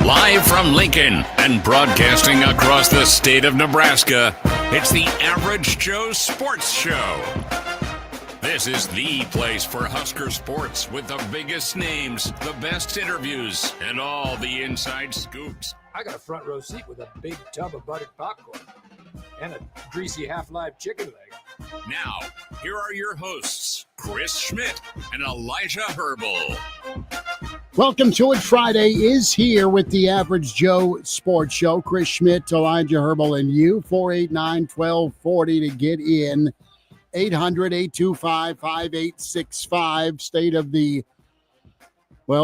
Live from Lincoln and broadcasting across the state of Nebraska, it's the Average Joe Sports Show. This is the place for Husker sports with the biggest names, the best interviews, and all the inside scoops. I got a front row seat with a big tub of buttered popcorn and a greasy half-live chicken leg. Now, here are your hosts, Chris Schmidt and Elijah Herbel. Welcome to it. Friday is here with the Average Joe Sports Show. Chris Schmidt, Elijah Herbel, and you. 489-1240 to get in. 800-825-5865. State of the,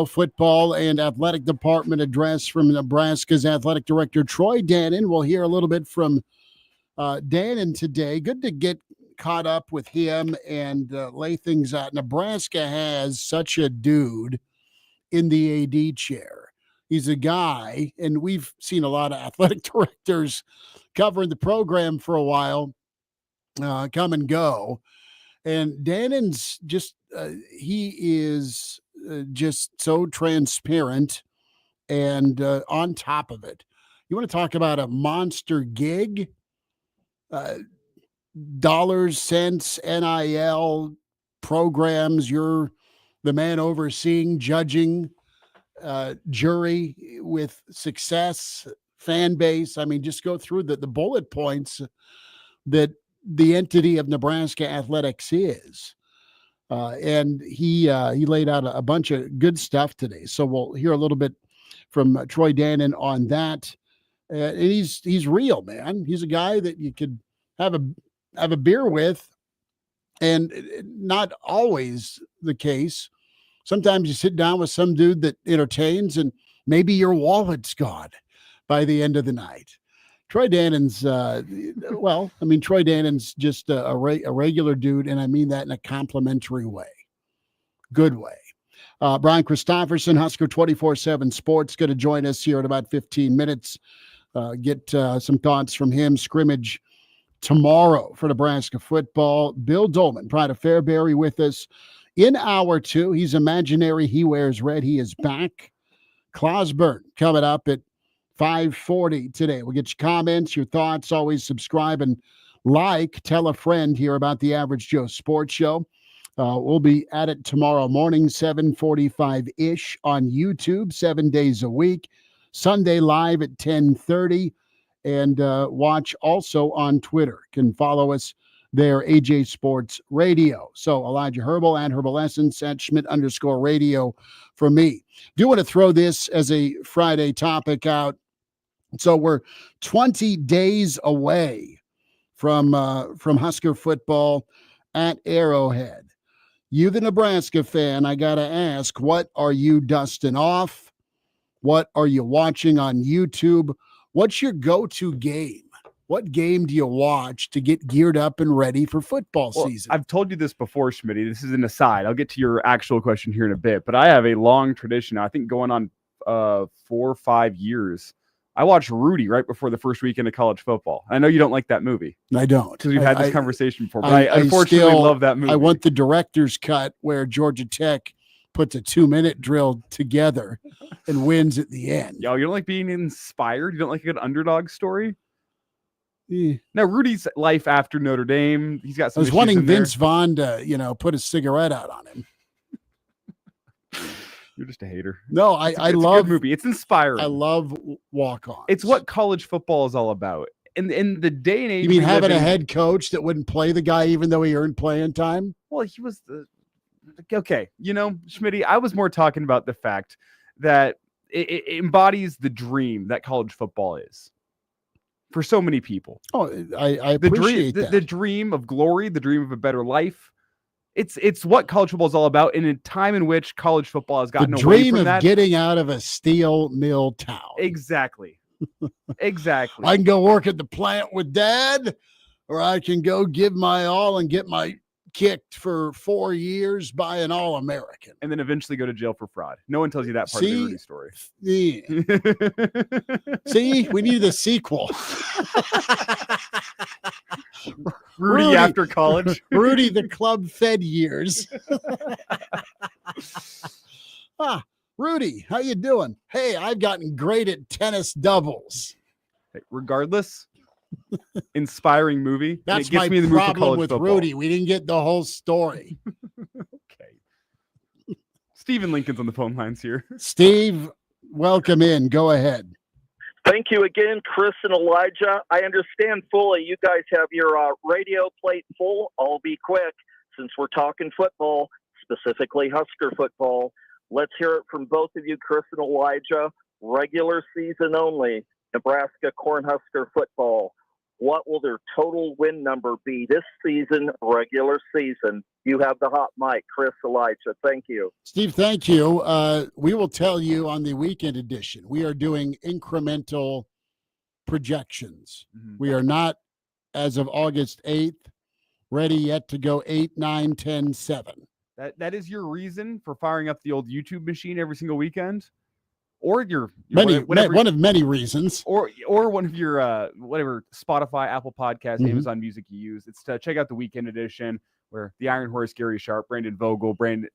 football and athletic department address from Nebraska's athletic director, Troy Dannen. We'll hear a little bit from Dannen today. Good to get caught up with him and lay things out. Nebraska has such a dude in the AD chair. He's a guy, and we've seen a lot of athletic directors covering the program for a while come and go. And Dannen's just, he is just so transparent and on top of it. You want to talk about a monster gig? Dollars, cents, NIL programs. You're the man overseeing, judging, jury with success, fan base. I mean, just go through the bullet points that the entity of Nebraska athletics is. And he laid out a bunch of good stuff today. So we'll hear a little bit from Troy Dannen on that. And he's real, man. He's a guy that you could have a beer with, and not always the case. Sometimes you sit down with some dude that entertains, and maybe your wallet's gone by the end of the night. Troy Dannen's, Troy Dannen's just a regular dude, and I mean that in a complimentary way. Good way. Brian Christopherson, Husker 24/7 Sports, going to join us here in about 15 minutes. Get some thoughts from him. Scrimmage tomorrow for Nebraska football. Bill Doleman, Pride of Fairbury, with us in hour two. He's imaginary. He wears red. He is back. Clausborne coming up at 5:40 today. We'll get your comments, your thoughts. Always subscribe and like. Tell a friend here about the Average Joe Sports Show. We'll be at it tomorrow morning, 7:45-ish on YouTube, 7 days a week. Sunday live at 10:30. And watch also on Twitter. Can follow us there, AJ Sports Radio. So Elijah Herbel and Herbal Essence at Schmidt_radio for me. Do want to throw this as a Friday topic out. So we're 20 days away from Husker football at Arrowhead. You, the Nebraska fan, I got to ask, what are you dusting off? What are you watching on YouTube? What's your go-to game? What game do you watch to get geared up and ready for football season? I've told you this before, Schmitty. This is an aside. I'll get to your actual question here in a bit, but I have a long tradition. I think going on 4 or 5 years. I watched Rudy right before the first weekend of college football. I know you don't like that movie. I don't. Because we've had this conversation before, but I unfortunately love that movie. I want the director's cut where Georgia Tech puts a 2-minute drill together and wins at the end. Yo, you don't like being inspired? You don't like a good underdog story? Yeah. Now, Rudy's life after Notre Dame, he's got some. I was wanting Vince Vaughn to, put a cigarette out on him. You're just a hater. No, I love a good movie. It's inspiring. I love walk-ons. It's what college football is all about. In the day and age, you mean having a head coach that wouldn't play the guy even though he earned playing time? Well, he was the. Okay, Schmitty, I was more talking about the fact that it embodies the dream that college football is for so many people. Oh, I appreciate that. The dream of glory, the dream of a better life. It's what college football is all about in a time in which college football has gotten away from that. The dream of getting out of a steel mill town. Exactly. Exactly. I can go work at the plant with Dad, or I can go give my all and get my kicked for 4 years by an All-American. And then eventually go to jail for fraud. No one tells you that part of the Rudy story. Yeah. See, we need a sequel. Rudy after college. Rudy, the club fed years. Rudy, how you doing? Hey, I've gotten great at tennis doubles. Hey, regardless, inspiring movie. And That's it gets my me in the mood for problem college with football. Rudy. We didn't get the whole story. Okay. Stephen Lincoln's on the phone lines here. Steve, welcome in. Go ahead. Thank you again, Chris and Elijah. I understand fully you guys have your radio plate full. I'll be quick since we're talking football, specifically Husker football. Let's hear it from both of you, Chris and Elijah. Regular season only, Nebraska Cornhusker football. What will their total win number be this season, regular season? You have the hot mic, Chris, Elijah. Thank you. Steve, thank you. We will tell you on the weekend edition. We are doing incremental projections. Mm-hmm. We are not, as of August 8th, ready yet to go 8, 9, 10, 7. That is your reason for firing up the old YouTube machine every single weekend, or your one of many reasons, or one of your whatever Spotify, Apple Podcasts, Amazon Music you use. It's to check out the weekend edition where the Iron Horse, Gary Sharp, Brandon Vogel, Bill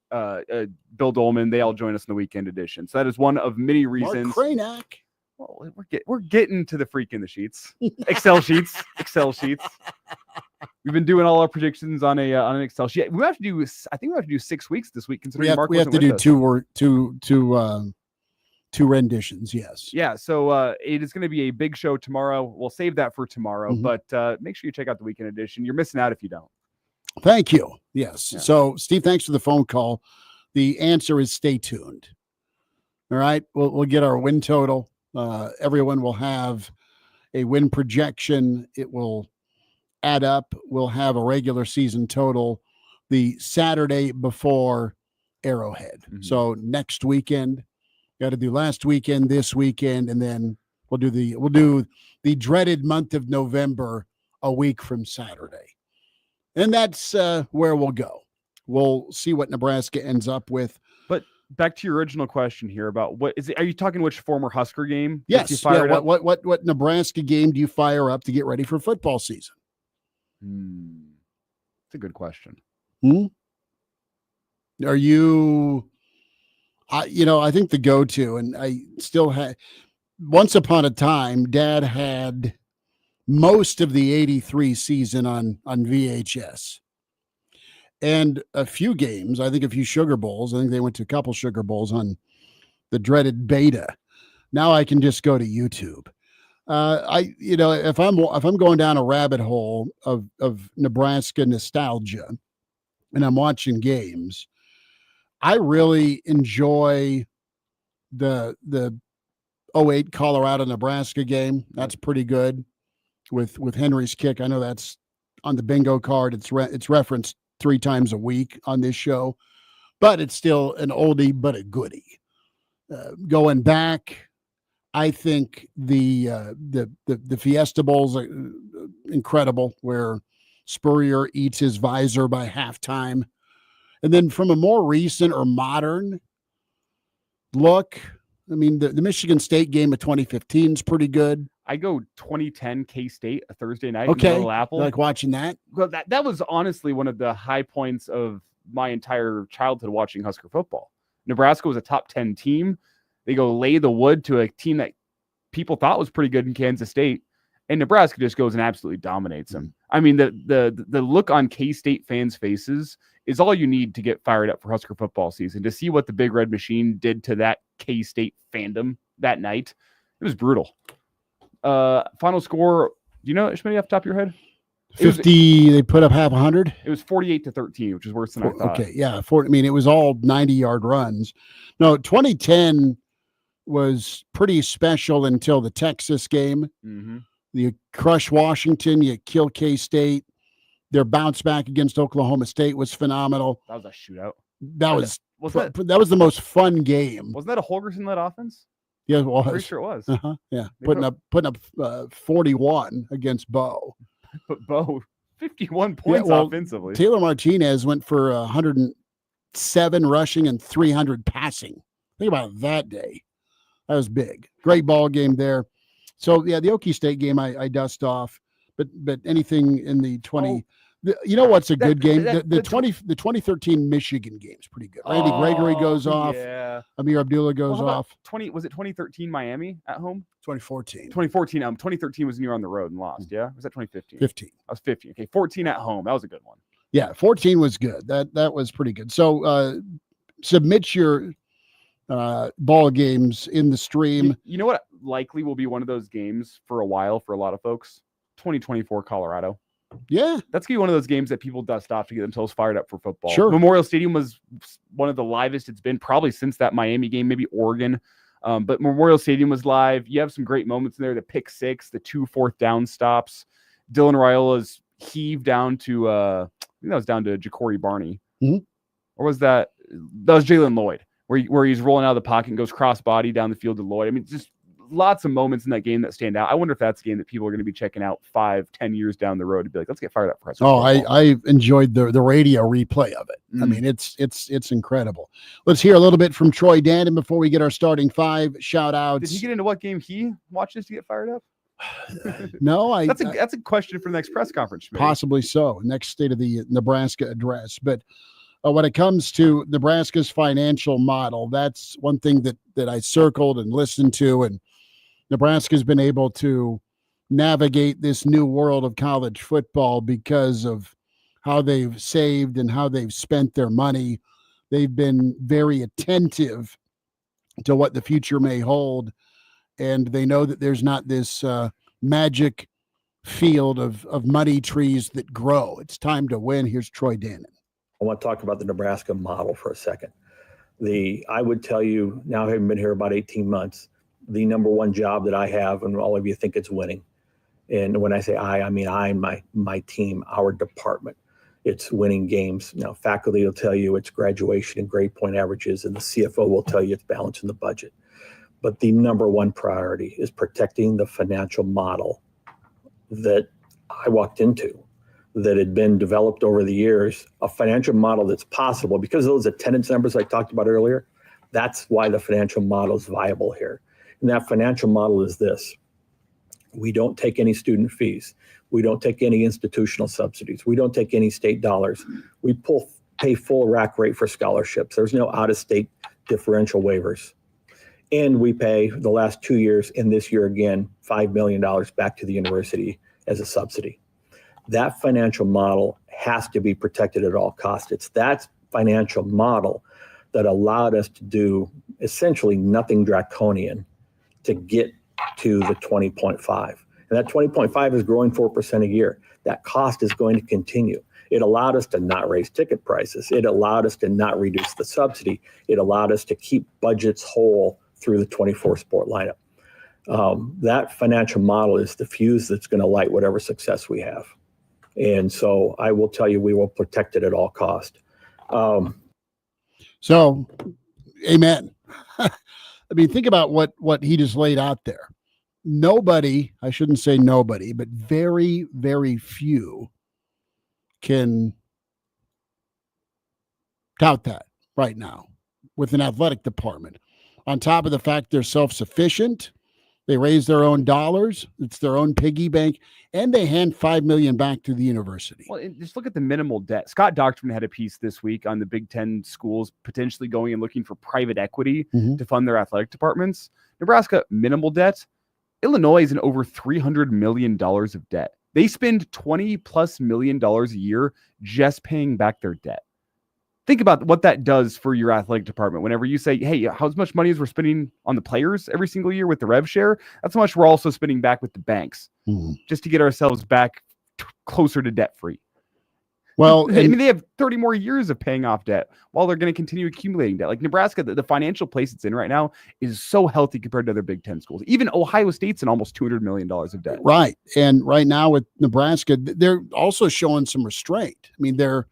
Doleman, they all join us in the weekend edition. So that is one of many reasons. Mark Cranack. Well, we're getting to the freak in the sheets, Excel sheets. We've been doing all our predictions on an Excel sheet. We have to do. I think we have to do 6 weeks this week. Considering We have to do two renditions. Yes. Yeah. So it is going to be a big show tomorrow. We'll save that for tomorrow, but make sure you check out the weekend edition. You're missing out if you don't. Thank you. Yes. Yeah. So, Steve, thanks for the phone call. The answer is stay tuned. All right. We'll get our win total. Everyone will have a win projection. It will add up. We'll have a regular season total the Saturday before Arrowhead. Mm-hmm. So next weekend, got to do last weekend, this weekend, and then we'll do the dreaded month of November a week from Saturday. And that's where we'll go. We'll see what Nebraska ends up with. But back to your original question here about what is it? Are you talking which former Husker game? Yes. You fire it up? What Nebraska game do you fire up to get ready for football season? It's a good question. Are you? I think the go-to, and I still had. Once upon a time, Dad had most of the '83 season on VHS. And a few games, I think a few Sugar Bowls. I think they went to a couple Sugar Bowls on the dreaded beta. Now I can just go to YouTube. If I'm going down a rabbit hole of Nebraska nostalgia, and I'm watching games, I really enjoy the 08 Colorado Nebraska game. That's pretty good with Henry's kick. I know that's on the bingo card. It's referenced 3 times a week on this show, but it's still an oldie but a goodie. Going back, I think the Fiesta Bowl's are incredible, where Spurrier eats his visor by halftime. And then from a more recent or modern look, I mean, the Michigan State game of 2015 is pretty good. I go 2010 K-State, a Thursday night. Okay. In Little Apple. Like watching that? Well, that was honestly one of the high points of my entire childhood watching Husker football. Nebraska was a top 10 team. They go lay the wood to a team that people thought was pretty good in Kansas State, and Nebraska just goes and absolutely dominates them. I mean, the look on K-State fans' faces is all you need to get fired up for Husker football season. To see what the Big Red Machine did to that K-State fandom that night, it was brutal. Final score, do you know, Schmidt, off the top of your head? 50, they put up half 100. It was 48-13, which is worse than I thought. Okay, yeah. It was all 90-yard runs. No, 2010 was pretty special until the Texas game. Mm-hmm. You crush Washington, you kill K-State. Their bounce back against Oklahoma State was phenomenal. That was a shootout. That was the most fun game. Wasn't that a Holgerson-led offense? Yeah, it was. I'm pretty sure it was. Yeah, putting up 41 against Bo. But Bo, 51 points offensively. Taylor Martinez went for 107 rushing and 300 passing. Think about that day. That was big. Great ball game there. So yeah, the Okie State game I dust off, but anything in the You know what's a good game? that- The 2013 Michigan game's pretty good. Randy Gregory goes off. Yeah. Amir Abdullah goes Well, how off. about was it 2013 Miami at home? 2014. 2014. 2013 was when you were on the road and lost. Yeah. Was that 2015? 15. I was 15. Okay. 14 at home. That was a good one. Yeah, 14 was good. That was pretty good. So submit your ball games in the stream. You know what likely will be one of those games for a while for a lot of folks? 2024 Colorado. Yeah. That's going to be one of those games that people dust off to get themselves fired up for football. Sure. Memorial Stadium was one of the livest it's been probably since that Miami game, maybe Oregon. But Memorial Stadium was live. You have some great moments in there. The pick six, the 2 4th down stops. Dylan Raiola's heave down to, I think that was down to Ja'Cory Barney. Mm-hmm. Or was that was Jalen Lloyd, where he's rolling out of the pocket and goes cross-body down the field to Lloyd. I mean, just lots of moments in that game that stand out. I wonder if that's a game that people are going to be checking out 5-10 years down the road to be like, let's get fired up for us. I enjoyed the radio replay of it. I mean, it's incredible. Let's hear a little bit from Troy Dannen before we get our starting 5 shout outs. Did he get into what game he watches to get fired up? No, that's a question for the next press conference. Maybe. Possibly so. Next State of the Nebraska address. But when it comes to Nebraska's financial model, that's one thing that I circled and listened to, and Nebraska's been able to navigate this new world of college football because of how they've saved and how they've spent their money. They've been very attentive to what the future may hold, and they know that there's not this magic field of money trees that grow. It's time to win. Here's Troy Dannen. I want to talk about the Nebraska model for a second. I would tell you, now having been here about 18 months, the number one job that I have, and all of you think it's winning. And when I say I mean I and my team, our department. It's winning games. Now, faculty will tell you it's graduation and grade point averages, and the CFO will tell you it's balancing the budget. But the number one priority is protecting the financial model that I walked into, that had been developed over the years, a financial model that's possible because of those attendance numbers I talked about earlier. That's why the financial model is viable here. And that financial model is this. We don't take any student fees. We don't take any institutional subsidies. We don't take any state dollars. We pay full rack rate for scholarships. There's no out-of-state differential waivers. And we pay the last 2 years and this year again, $5 million back to the university as a subsidy. That financial model has to be protected at all costs. It's that financial model that allowed us to do essentially nothing draconian to get to the 20.5. And that 20.5 is growing 4% a year. That cost is going to continue. It allowed us to not raise ticket prices. It allowed us to not reduce the subsidy. It allowed us to keep budgets whole through the 24 sport lineup. That financial model is the fuse that's going to light whatever success we have. And so I will tell you, we will protect it at all cost. So, amen. I mean, think about what he just laid out there. Nobody, I shouldn't say nobody, but very, very few can tout that right now with an athletic department. On top of the fact they're self-sufficient, they raise their own dollars, it's their own piggy bank, and they hand $5 million back to the university. Well, just look at the minimal debt. Scott Doctrin had a piece this week on the Big Ten schools potentially going and looking for private equity to fund their athletic departments. Nebraska, minimal debt. Illinois is in over $300 million of debt. They spend $20+ million a year just paying back their debt. Think about what that does for your athletic department. Whenever you say, hey, how much money is we're spending on the players every single year with the rev share? That's how much we're also spending back with the banks just to get ourselves back closer to debt free. Well, I mean, they have 30 more years of paying off debt while they're going to continue accumulating debt. Like Nebraska, the financial place it's in right now is so healthy compared to other Big Ten schools. Even Ohio State's in almost $200 million of debt. Right. And right now with Nebraska, they're also showing some restraint. I mean, they're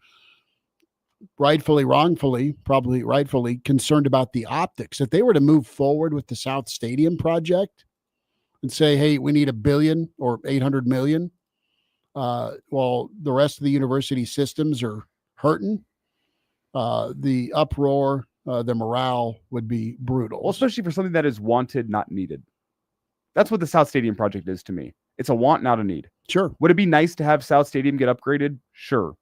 rightfully, wrongfully, probably rightfully concerned about the optics. If they were to move forward with the South Stadium project and say, hey, we need $1 billion or $800 million, while the rest of the university systems are hurting, the uproar, the morale would be brutal. Well, especially for something that is wanted, not needed. That's what the South Stadium project is to me. It's a want, not a need. Sure. Would it be nice to have South Stadium get upgraded? Sure.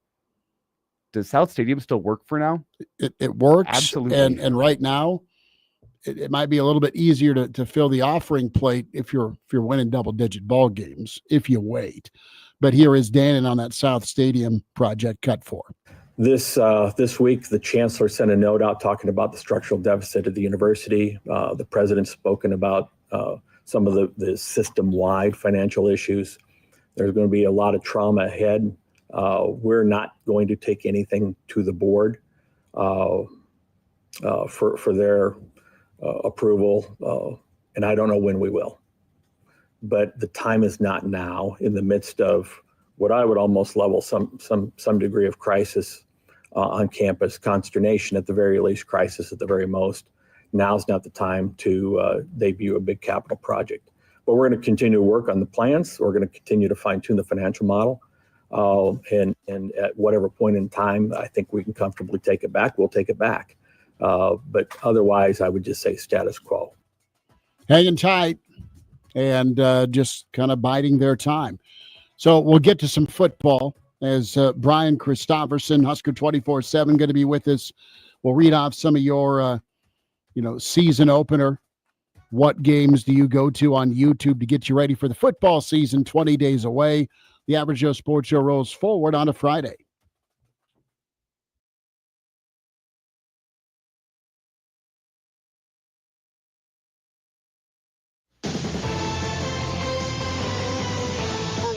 Does South Stadium still work for now? It works. Absolutely. And right now, it might be a little bit easier to fill the offering plate if you're winning double-digit ball games, if you wait. But here is Dannen on that South Stadium project cut for. This week, the chancellor sent a note out talking about the structural deficit of the university. The president's spoken about some of the system-wide financial issues. There's going to be a lot of trauma ahead. We're not going to take anything to the board for their approval, and I don't know when we will. But the time is not now, in the midst of what I would almost level some degree of crisis on campus, consternation at the very least, crisis at the very most. Now's not the time to debut a big capital project. But we're going to continue to work on the plans. We're going to continue to fine-tune the financial model. And at whatever point in time I think we can comfortably take it back, we'll take it back. But otherwise, I would just say status quo. Hanging tight and just kind of biding their time. So we'll get to some football as Brian Christopherson, Husker 24/7, going to be with us. We'll read off some of your, season opener. What games do you go to on YouTube to get you ready for the football season 20 days away? The Average Joe Sports Show rolls forward on a Friday.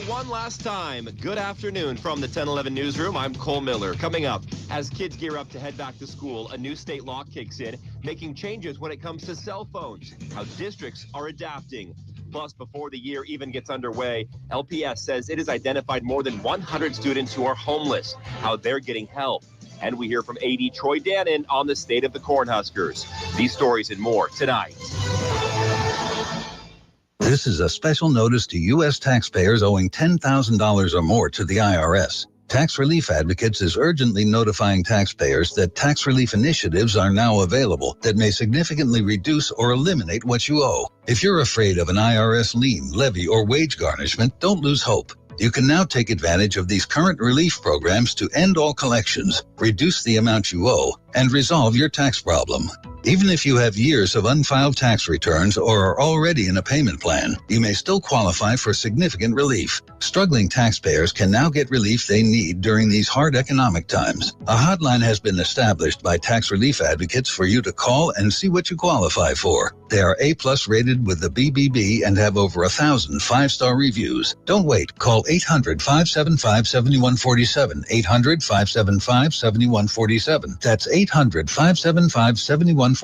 One last time, good afternoon from the 1011 newsroom. I'm Cole Miller. Coming up, as kids gear up to head back to school, a new state law kicks in, making changes when it comes to cell phones, how districts are adapting. Plus, before the year even gets underway, LPS says it has identified more than 100 students who are homeless, how they're getting help. And we hear from AD Troy Dannen on the state of the Cornhuskers. These stories and more tonight. This is a special notice to U.S. taxpayers owing $10,000 or more to the IRS. Tax Relief Advocates is urgently notifying taxpayers that tax relief initiatives are now available that may significantly reduce or eliminate what you owe. If you're afraid of an IRS lien, levy, or wage garnishment, don't lose hope. You can now take advantage of these current relief programs to end all collections, reduce the amount you owe, and resolve your tax problem. Even if you have years of unfiled tax returns or are already in a payment plan, you may still qualify for significant relief. Struggling taxpayers can now get relief they need during these hard economic times. A hotline has been established by Tax Relief Advocates for you to call and see what you qualify for. They are A+ rated with the BBB and have over 1,000 5-star reviews. Don't wait. Call 800-575-7147. 800-575-7147. That's 800-575-7147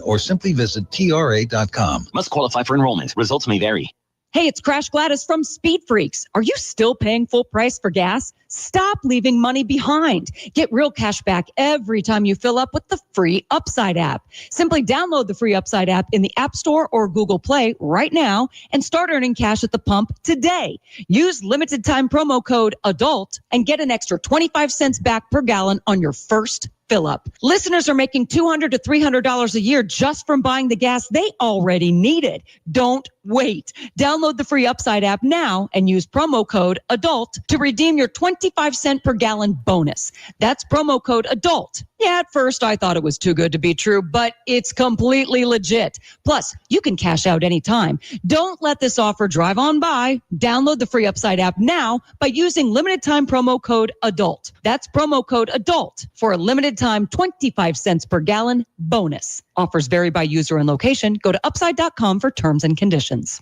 or simply visit TRA.com. Must qualify for enrollment. Results may vary. Hey, it's Crash Gladys from Speed Freaks. Are you still paying full price for gas? Stop leaving money behind. Get real cash back every time you fill up with the free Upside app. Simply download the free Upside app in the App Store or Google Play right now and start earning cash at the pump today. Use limited time promo code ADULT and get an extra 25 cents back per gallon on your first fill up. Listeners are making $200 to $300 a year just from buying the gas they already needed. Don't wait. Download the free Upside app now and use promo code ADULT to redeem your 25 cent per gallon bonus. That's promo code ADULT. Yeah, at first I thought it was too good to be true, but it's completely legit. Plus, you can cash out anytime. Don't let this offer drive on by. Download the free Upside app now by using limited time promo code ADULT. That's promo code ADULT for a limited time 25 cents per gallon bonus. Offers vary by user and location. Go to upside.com for terms and conditions.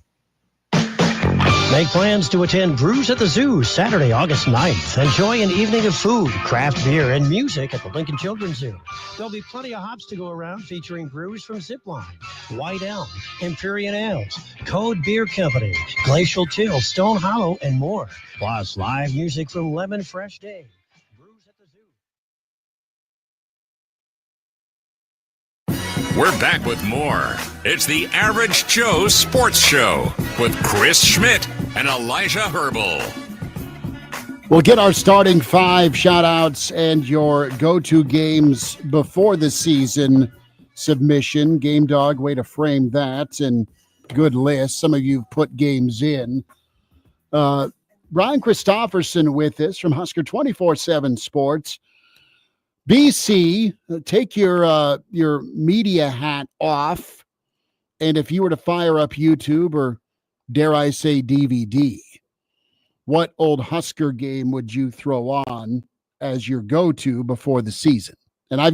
Make plans to attend Brews at the Zoo Saturday, August 9th. Enjoy an evening of food, craft beer, and music at the Lincoln Children's Zoo. There'll be plenty of hops to go around featuring brews from Zipline, White Elm, Empyrean Ales, Code Beer Company, Glacial Till, Stone Hollow, and more. Plus, live music from Lemon Fresh Day. Brews at the Zoo. We're back with more. It's the Average Joe Sports Show with Chris Schmidt and Elijah Herbel. We'll get our starting five shout-outs and your go-to games before the season submission. Game Dog, way to frame that, and good list. Some of you put games in. Brian Christopherson with us from Husker 24/7 Sports. BC, take your media hat off, and if you were to fire up YouTube or dare I say DVD, what old Husker game would you throw on as your go-to before the season? And I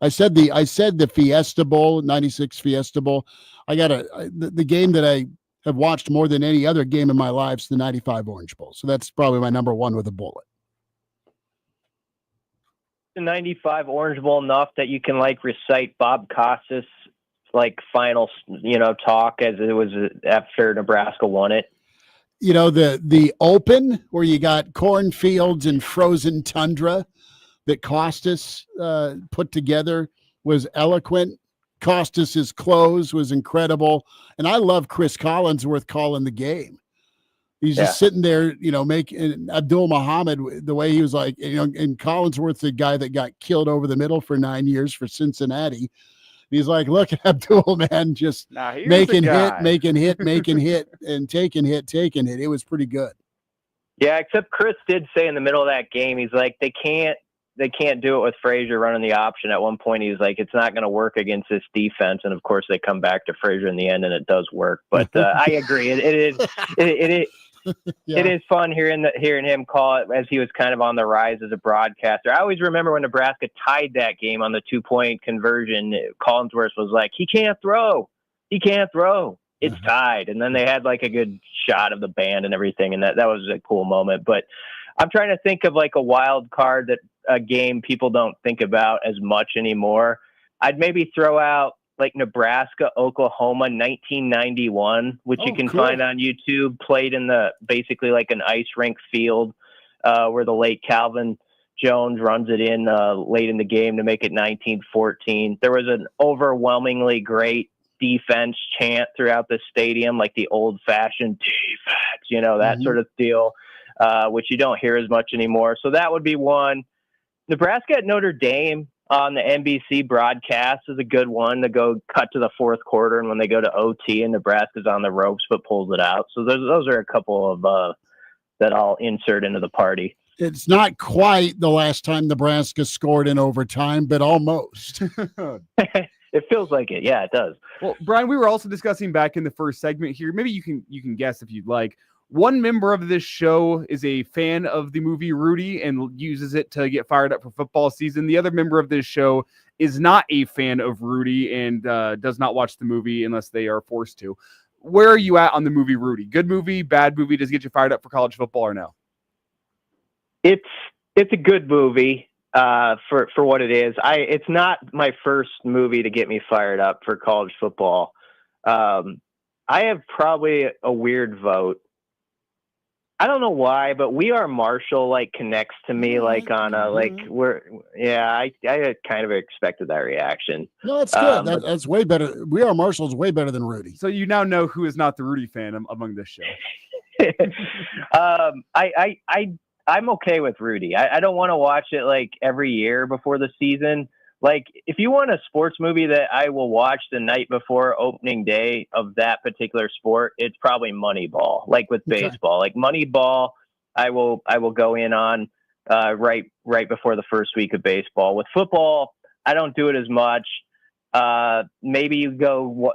said the Fiesta Bowl, 96 Fiesta Bowl. The game that I have watched more than any other game in my life is the 95 Orange Bowl. So that's probably my number one with a bullet. The 95 Orange Bowl enough that you can recite Bob Costas final, talk as it was after Nebraska won it. The open where you got cornfields and frozen tundra that Costas put together was eloquent. Costas's close was incredible. And I love Chris Collinsworth calling the game. He's just sitting there, making Abdul Muhammad the way he was and Collinsworth's the guy that got killed over the middle for 9 years for Cincinnati. He's like, look at Abdul, man, just making hit, and taking hit. It was pretty good. Yeah, except Chris did say in the middle of that game, he's like, they can't do it with Frazier running the option. At one point, he's like, it's not going to work against this defense. And of course, they come back to Frazier in the end, and it does work. But I agree, it is. Yeah. It is fun hearing him call it as he was kind of on the rise as a broadcaster. I always remember when Nebraska tied that game on the 2-point conversion, Collinsworth was like, he can't throw. It's tied. And then they had a good shot of the band and everything. And that was a cool moment. But I'm trying to think of a wild card that a game people don't think about as much anymore. I'd maybe throw out Nebraska, Oklahoma, 1991, which you can find on YouTube, played in basically an ice rink field, where the late Calvin Jones runs it in late in the game to make it 1914. There was an overwhelmingly great defense chant throughout the stadium, the old fashioned defense, that sort of deal, which you don't hear as much anymore. So that would be one. Nebraska at Notre Dame on the NBC broadcast is a good one to go cut to the fourth quarter, and when they go to OT and Nebraska's on the ropes but pulls it out. So those are a couple of that I'll insert into the party. It's not quite the last time Nebraska scored in overtime, but almost. It feels like it. Yeah, it does. Well, Brian, we were also discussing back in the first segment here. Maybe you can guess if you'd like. One member of this show is a fan of the movie Rudy and uses it to get fired up for football season. The other member of this show is not a fan of Rudy and does not watch the movie unless they are forced to. Where are you at on the movie Rudy? Good movie, bad movie? Does it get you fired up for college football or no? It's a good movie for what it is. It's not my first movie to get me fired up for college football. I have probably a weird vote. I don't know why, but We Are Marshall connects to me I kind of expected that reaction. No, that's good. That's way better. We Are Marshall's way better than Rudy. So you now know who is not the Rudy fan among this show. I'm okay with Rudy. I don't want to watch it every year before the season. If you want a sports movie that I will watch the night before opening day of that particular sport, it's probably Moneyball. With baseball, Moneyball, I will go in on right before the first week of baseball. With football, I don't do it as much. Maybe you go,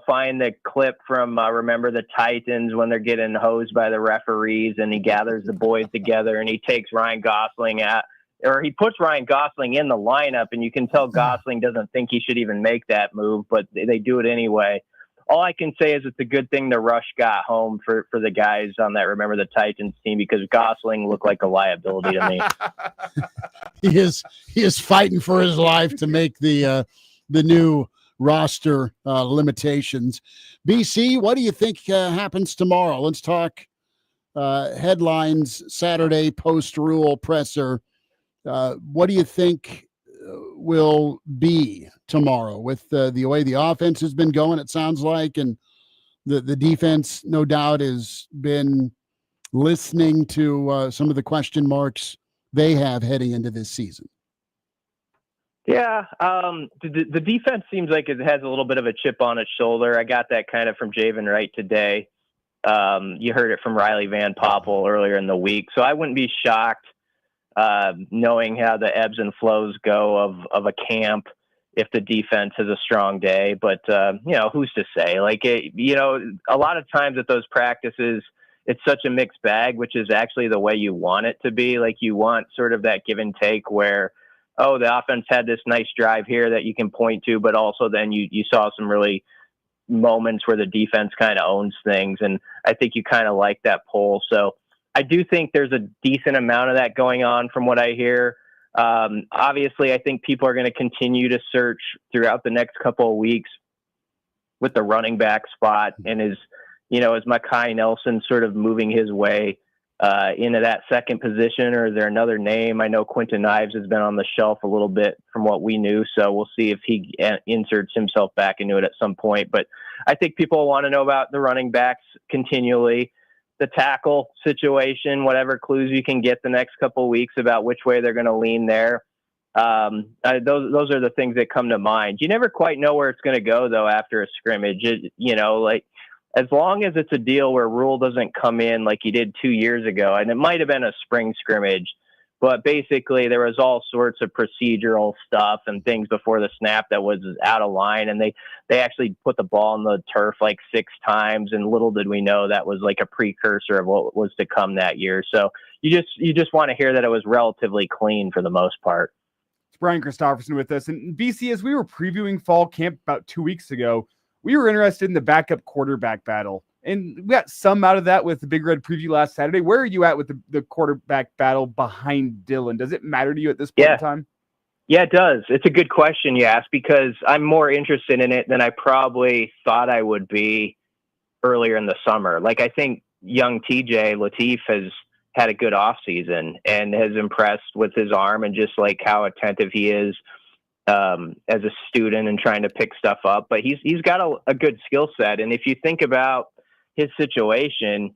find the clip from Remember the Titans when they're getting hosed by the referees, and he gathers the boys together and he takes Ryan Gosling he puts Ryan Gosling in the lineup, and you can tell Gosling doesn't think he should even make that move, but they do it anyway. All I can say is it's a good thing the Rush got home for the guys on that Remember the Titans team, because Gosling looked like a liability to me. He is fighting for his life to make the new roster limitations. BC, what do you think happens tomorrow? Let's talk headlines Saturday post Rhule presser. What do you think will be tomorrow with the way the offense has been going, it sounds like, and the defense, no doubt, has been listening to some of the question marks they have heading into this season? Yeah, the defense seems like it has a little bit of a chip on its shoulder. I got that kind of from Javen Wright today. You heard it from Riley Van Poppel earlier in the week. So I wouldn't be shocked knowing how the ebbs and flows go of a camp if the defense has a strong day. But, who's to say? Like, a lot of times at those practices, it's such a mixed bag, which is actually the way you want it to be. Like, you want sort of that give and take where, oh, the offense had this nice drive here that you can point to, but also then you saw some really moments where the defense kind of owns things. And I think you kind of like that poll. So I do think there's a decent amount of that going on from what I hear. Obviously, I think people are going to continue to search throughout the next couple of weeks with the running back spot. And is Mekhi Nelson sort of moving his way into that second position, or is there another name? I know Quentin Ives has been on the shelf a little bit from what we knew, so we'll see if he inserts himself back into it at some point. But I think people want to know about the running backs continually, the tackle situation, whatever clues you can get the next couple of weeks about which way they're going to lean there. Those are the things that come to mind. You never quite know where it's going to go, though, after a scrimmage. As long as it's a deal where Rhule doesn't come in like he did 2 years ago, and it might have been a spring scrimmage, but basically there was all sorts of procedural stuff and things before the snap that was out of line, and they actually put the ball on the turf like 6 times, and little did we know that was like a precursor of what was to come that year. So you just want to hear that it was relatively clean for the most part. It's Brian Christopherson with us. And BC, as we were previewing fall camp about 2 weeks ago, we were interested in the backup quarterback battle, and we got some out of that with the Big Red preview last Saturday. Where are you at with the quarterback battle behind Dylan? Does it matter to you at this point in time? Yeah, it does. It's a good question you ask, because I'm more interested in it than I probably thought I would be earlier in the summer. Like, I think young TJ Lateef has had a good offseason and has impressed with his arm and just like how attentive he is as a student and trying to pick stuff up. But he's got a good skill set. And if you think about his situation,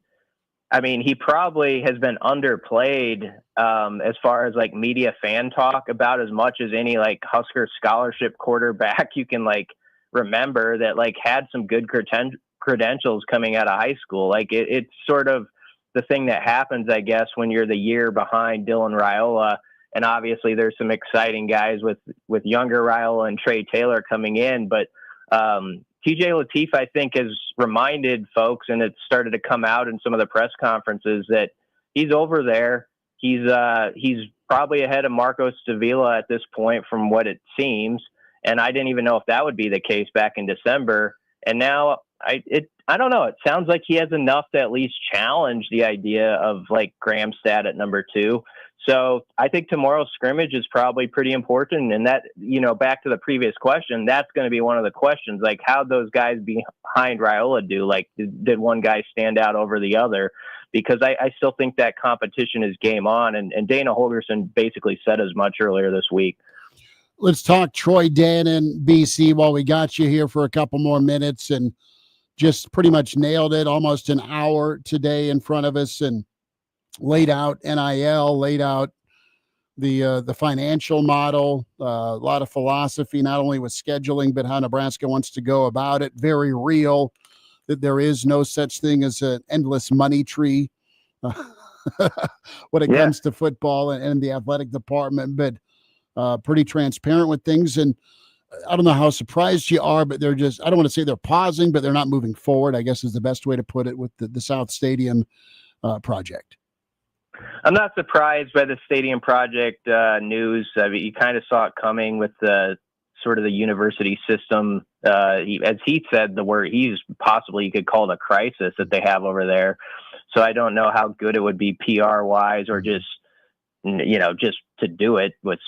I mean, he probably has been underplayed as far as like media fan talk about as much as any like Husker scholarship quarterback you can like remember that like had some good credentials coming out of high school. Like it's sort of the thing that happens, I guess, when you're the year behind Dylan Raiola. And obviously there's some exciting guys with younger Rhule and Trey Taylor coming in. But TJ Lateef, I think, has reminded folks, and it's started to come out in some of the press conferences, that he's over there. He's probably ahead of Marcos Davila at this point from what it seems. And I didn't even know if that would be the case back in December. And now I don't know. It sounds like he has enough to at least challenge the idea of like Gramstad at number 2. So I think tomorrow's scrimmage is probably pretty important. And that, back to the previous question, that's going to be one of the questions, like how those guys behind Raiola do. Like, did one guy stand out over the other? Because I still think that competition is game on. And Dana Holgorsen basically said as much earlier this week. Let's talk Troy Dannen, BC, while we got you here for a couple more minutes, and just pretty much nailed it. Almost an hour today in front of us, and laid out NIL, laid out the financial model, a lot of philosophy, not only with scheduling, but how Nebraska wants to go about it. Very real that there is no such thing as an endless money tree when it comes to football and the athletic department, but pretty transparent with things. And I don't know how surprised you are, but they're just, I don't want to say they're pausing, but they're not moving forward, I guess is the best way to put it, with the South Stadium project. I'm not surprised by the stadium project news. I mean, you kind of saw it coming with the sort of the university system. As he said, the word you could call it a crisis that they have over there. So I don't know how good it would be PR wise, or just to do it with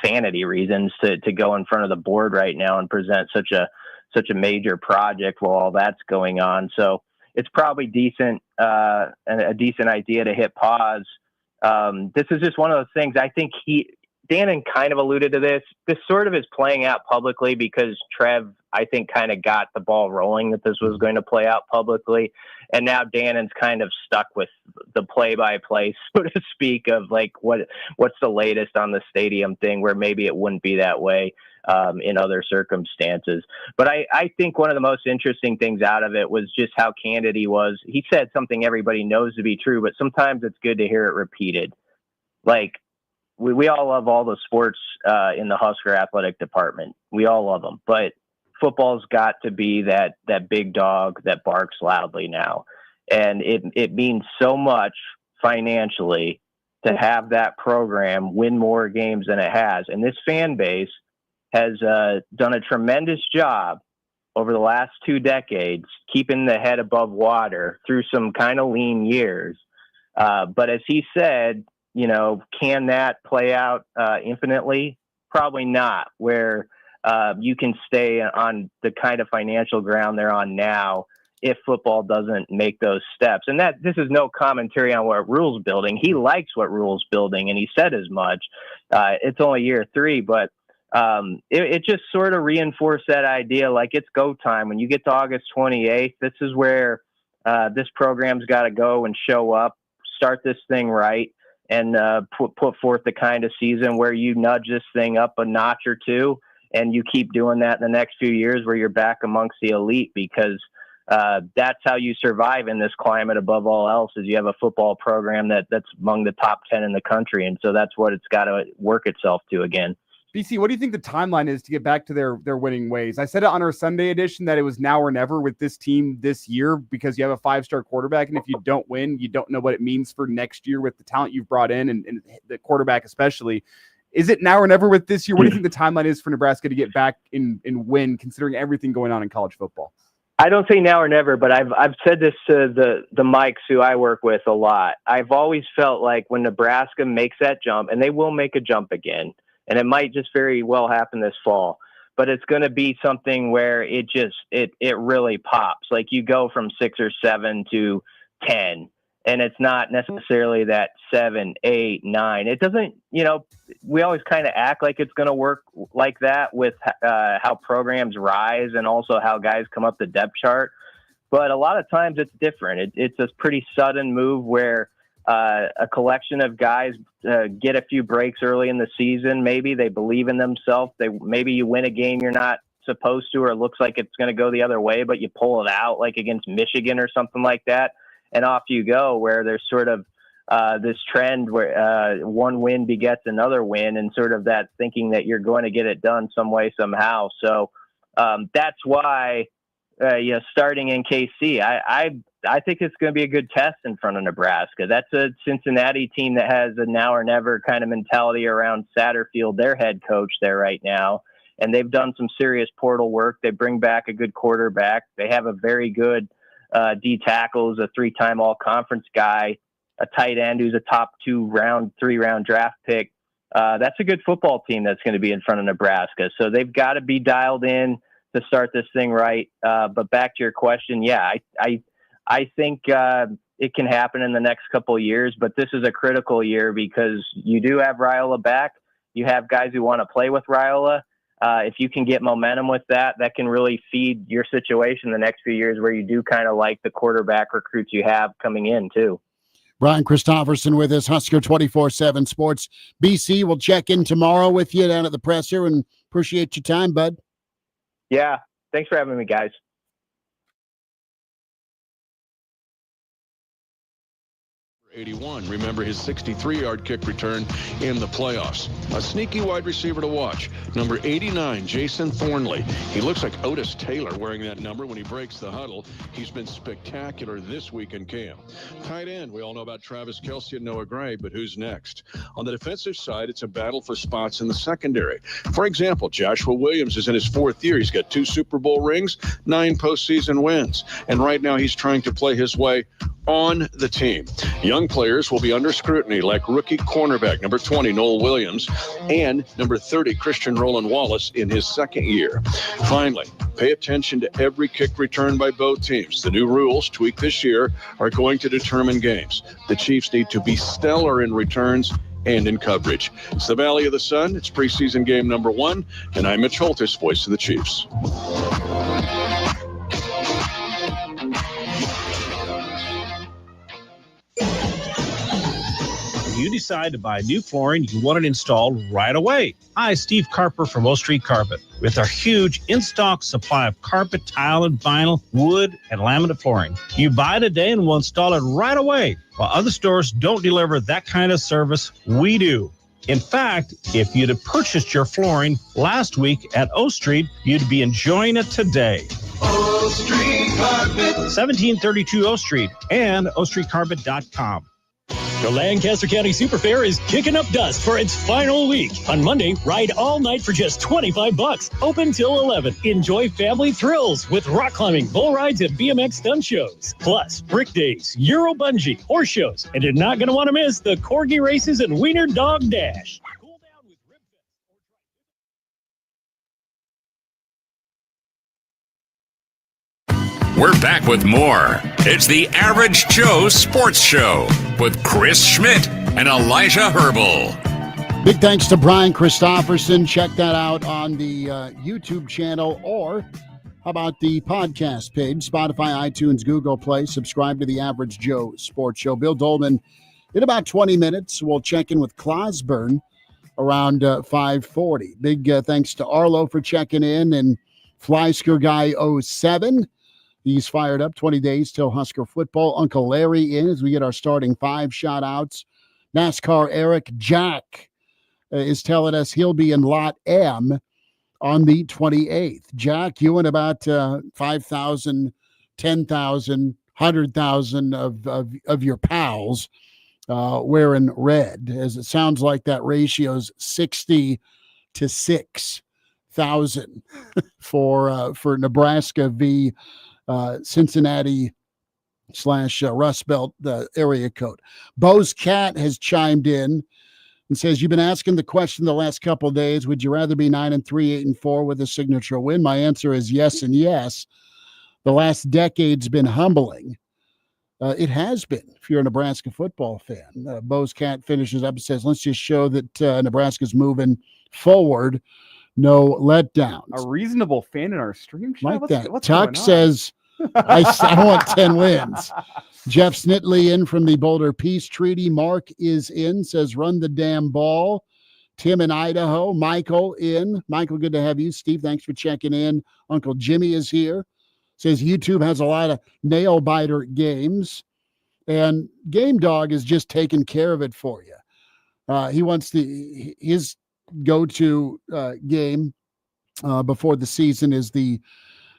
sanity reasons to go in front of the board right now and present such a major project while all that's going on. So it's probably decent, a decent idea to hit pause. This is just one of those things. I think Dannen kind of alluded to this. This sort of is playing out publicly because Trev, I think, kind of got the ball rolling that this was going to play out publicly. And now Dannen's kind of stuck with the play-by-play, so to speak, of like what's the latest on the stadium thing, where maybe it wouldn't be that way. in other circumstances. But I think one of the most interesting things out of it was just how candid he was. He said something everybody knows to be true, but sometimes it's good to hear it repeated. Like, we all love all the sports in the Husker athletic department. We all love them, but football's got to be that big dog that barks loudly now. And it means so much financially to have that program win more games than it has. And this fan base has done a tremendous job over the last 2 decades, keeping the head above water through some kind of lean years. But as he said, can that play out infinitely? Probably not, where you can stay on the kind of financial ground they're on now if football doesn't make those steps. And this is no commentary on what Rhule's building. He likes what Rhule's building, and he said as much. It's only year 3, but it just sort of reinforced that idea, like it's go time. When you get to August 28th, this is where this program's got to go and show up, start this thing right, and put forth the kind of season where you nudge this thing up a notch or two, and you keep doing that in the next few years where you're back amongst the elite, because that's how you survive in this climate above all else, is you have a football program that's among the top 10 in the country. And so that's what it's got to work itself to again. BC, what do you think the timeline is to get back to their winning ways? I said it on our Sunday edition that it was now or never with this team this year, because you have a 5-star quarterback, and if you don't win, you don't know what it means for next year with the talent you've brought in and the quarterback especially. Is it now or never with this year? What do you think the timeline is for Nebraska to get back and win, considering everything going on in college football? I don't say now or never, but I've said this to the Mikes who I work with a lot. I've always felt like when Nebraska makes that jump, and they will make a jump again, and it might just very well happen this fall, but it's going to be something where it really pops. Like you go from 6 or 7 to 10, and it's not necessarily that 7, 8, 9. It doesn't, we always kind of act like it's going to work like that with how programs rise and also how guys come up the depth chart. But a lot of times it's different. It's a pretty sudden move where a collection of guys get a few breaks early in the season. Maybe they believe in themselves. Maybe you win a game you're not supposed to, or it looks like it's going to go the other way, but you pull it out, like against Michigan or something like that, and off you go, where there's sort of this trend where one win begets another win, and sort of that thinking that you're going to get it done some way, somehow. So that's why, starting in KC, I think it's going to be a good test in front of Nebraska. That's a Cincinnati team that has a now or never kind of mentality around Satterfield, their head coach there right now. And they've done some serious portal work. They bring back a good quarterback. They have a very good D tackles, a 3-time all-conference guy, a tight end who's a top 3-round draft pick. That's a good football team that's going to be in front of Nebraska. So they've got to be dialed in to start this thing right. But back to your question, yeah, I think it can happen in the next couple of years, but this is a critical year because you do have Raiola back. You have guys who want to play with Raiola. If you can get momentum with that can really feed your situation the next few years, where you do kind of like the quarterback recruits you have coming in too. Brian Christopherson with us, Husker 24/7 Sports. BC, we'll check in tomorrow with you down at the presser, and appreciate your time, bud. Yeah. Thanks for having me, guys. '81. Remember his 63-yard kick return in the playoffs. A sneaky wide receiver to watch. Number 89, Jason Thornley. He looks like Otis Taylor wearing that number when he breaks the huddle. He's been spectacular this week in camp. Tight end, we all know about Travis Kelce and Noah Gray, but who's next? On the defensive side, it's a battle for spots in the secondary. For example, Joshua Williams is in his 4th year. He's got 2 Super Bowl rings, 9 postseason wins, and right now he's trying to play his way on the team. Young players will be under scrutiny, like rookie cornerback number 20, Noel Williams, and number 30, Christian Roland Wallace, in his 2nd year. Finally, pay attention to every kick return by both teams. The new rules, tweaked this year, are going to determine games. The Chiefs need to be stellar in returns and in coverage. It's the Valley of the Sun. It's preseason game number 1, and I'm Mitch Holtis, voice of the Chiefs. you decide to buy new flooring, you want it installed right away. Hi, Steve Carper from O Street Carpet. With our huge in-stock supply of carpet, tile, and vinyl, wood, and laminate flooring. You buy today and we'll install it right away. While other stores don't deliver that kind of service, we do. In fact, if you'd have purchased your flooring last week at O Street, you'd be enjoying it today. O Street Carpet. 1732 O Street and ostreetcarpet.com. The Lancaster County Super Fair is kicking up dust for its final week. On Monday, ride all night for just $25. Open till 11. Enjoy family thrills with rock climbing, bull rides, and BMX stunt shows. Plus, brick days, Euro bungee, horse shows, and you're not going to want to miss the corgi races and wiener dog dash. We're back with more. It's the Average Joe Sports Show with Chris Schmidt and Elijah Herbel. Big thanks to Brian Christopherson. Check that out on the YouTube channel, or how about the podcast page, Spotify, iTunes, Google Play. Subscribe to the Average Joe Sports Show. Bill Doleman, in about 20 minutes, we'll check in with Clausborne around 5:40. Big thanks to Arlo for checking in, and Flysker Guy 07. He's fired up. 20 days till Husker football. Uncle Larry in as we get our starting 5 shout-outs. NASCAR Eric Jack is telling us he'll be in Lot M on the 28th. Jack, you and about 5,000, 10,000, 100,000 of your pals wearing red, as it sounds like that ratio's 60 to 6,000 for Nebraska v. Cincinnati / Rust Belt area code. Bo's Cat has chimed in and says, you've been asking the question the last couple of days, would you rather be 9-3, 8-4 with a signature win? My answer is yes and yes. The last decade's been humbling. It has been, if you're a Nebraska football fan. Bo's Cat finishes up and says, let's just show that Nebraska's moving forward. No letdowns. A reasonable fan in our stream chat? Like that. What's Tuck says, I want 10 wins. Jeff Snitley in from the Boulder Peace Treaty. Mark is in, says, run the damn ball. Tim in Idaho. Michael in. Michael, good to have you. Steve, thanks for checking in. Uncle Jimmy is here. Says YouTube has a lot of nail-biter games, and Game Dog is just taking care of it for you. He wants his go-to game before the season is the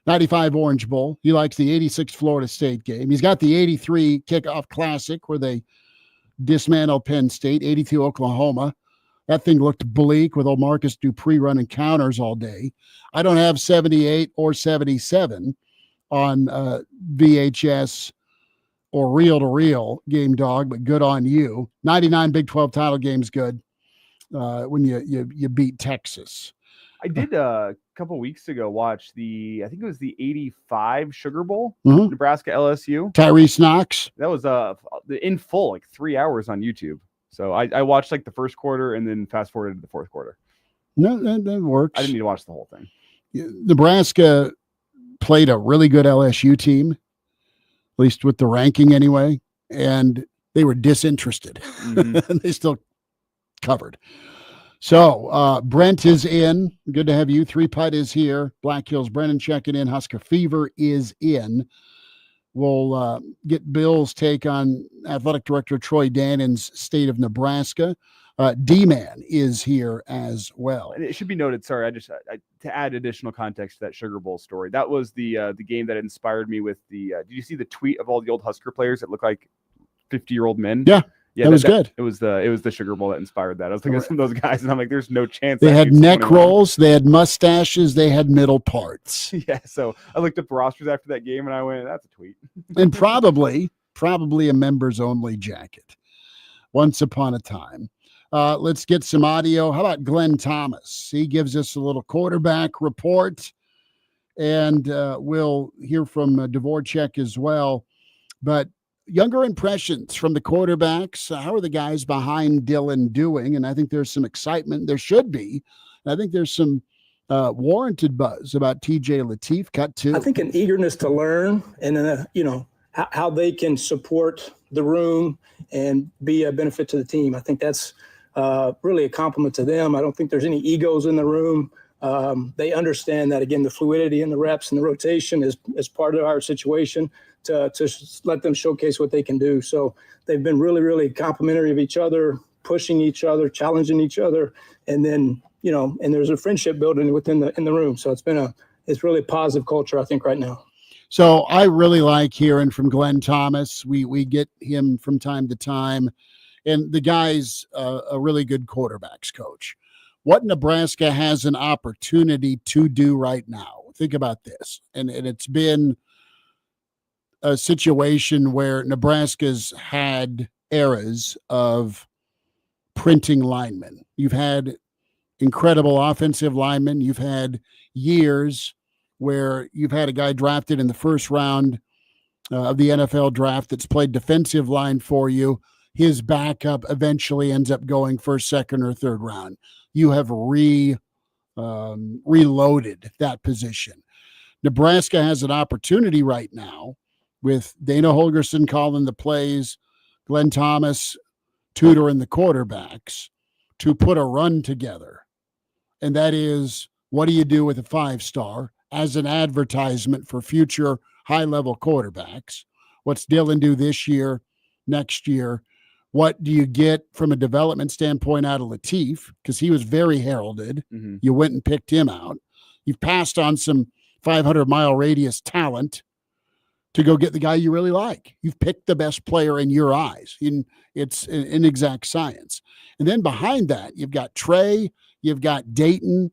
95 Orange Bowl. He likes the 86 Florida State game. He's got the 83 Kickoff Classic where they dismantled Penn State, 82 Oklahoma. That thing looked bleak with old Marcus Dupree running counters all day. I don't have 78 or 77 on VHS or reel-to-reel, Game Dog, but good on you. 99 Big 12 title games good. When you beat Texas. I did a couple weeks ago watch I think it was the 85 Sugar Bowl, Nebraska LSU. Tyrese Knox. That was in full, like 3 hours on YouTube. So I watched like the first quarter and then fast forwarded to the fourth quarter. No, that works. I didn't need to watch the whole thing. Nebraska played a really good LSU team, at least with the ranking anyway, and they were disinterested. And they still covered. So Brent is in. Good to have you. 3-Putt is here. Black Hills Brennan checking in. Husker Fever is in. We'll get Bill's take on Athletic Director Troy Dannen's State of Nebraska. D-Man is here as well. And it should be noted, sorry, to add additional context to that Sugar Bowl story, that was the game that inspired me with the did you see the tweet of all the old Husker players that look like 50-year-old men? Yeah, that was good. It was the Sugar Bowl that inspired that. I was thinking of some of those guys, and I'm like, there's no chance. They had neck rolls, they had mustaches, they had middle parts. Yeah, so I looked up the rosters after that game, and I went, that's a tweet. And probably a members-only jacket. Once upon a time. Let's get some audio. How about Glenn Thomas? He gives us a little quarterback report, and we'll hear from Dvorak as well. But younger impressions from the quarterbacks. How are the guys behind Dylan doing? And I think there's some excitement. There should be. I think there's some warranted buzz about TJ Lateef. Cut 2. I think an eagerness to learn and then, how they can support the room and be a benefit to the team. I think that's really a compliment to them. I don't think there's any egos in the room. They understand that, again, the fluidity and the reps and the rotation is part of our situation to let them showcase what they can do. So they've been really, really complimentary of each other, pushing each other, challenging each other. And then, and there's a friendship building in the room. So it's really a positive culture, I think, right now. So I really like hearing from Glenn Thomas. We get him from time to time, and the guy's a really good quarterbacks coach. What Nebraska has an opportunity to do right now, think about this, and it's been a situation where Nebraska's had eras of printing linemen. You've had incredible offensive linemen. You've had years where you've had a guy drafted in the first round of the NFL draft that's played defensive line for you. His backup eventually ends up going first, second, or third round. You have reloaded that position. Nebraska has an opportunity right now with Dana Holgorsen calling the plays, Glenn Thomas tutoring the quarterbacks, to put a run together. And that is, what do you do with a 5-star as an advertisement for future high-level quarterbacks? What's Dylan do this year, next year? What do you get from a development standpoint out of Latif? Because he was very heralded. Mm-hmm. You went and picked him out. You've passed on some 500-mile radius talent to go get the guy you really like. You've picked the best player in your eyes. It's an exact science. And then behind that, you've got Trey, you've got Dayton.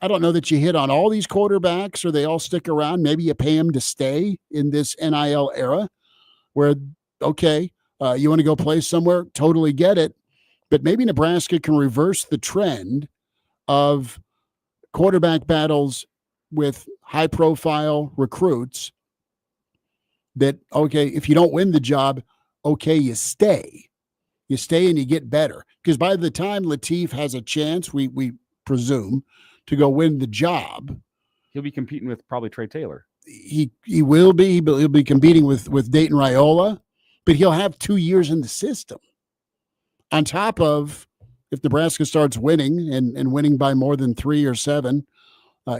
I don't know that you hit on all these quarterbacks or they all stick around. Maybe you pay them to stay in this NIL era where, okay, you want to go play somewhere, totally get it. But maybe Nebraska can reverse the trend of quarterback battles with high-profile recruits that, okay, if you don't win the job, okay, you stay. You stay and you get better. Because by the time Latif has a chance, we presume, to go win the job, he'll be competing with probably Trey Taylor. He will be. He'll be competing with Dayton Raiola, but he'll have 2 years in the system. On top of, if Nebraska starts winning and winning by more than 3 or 7,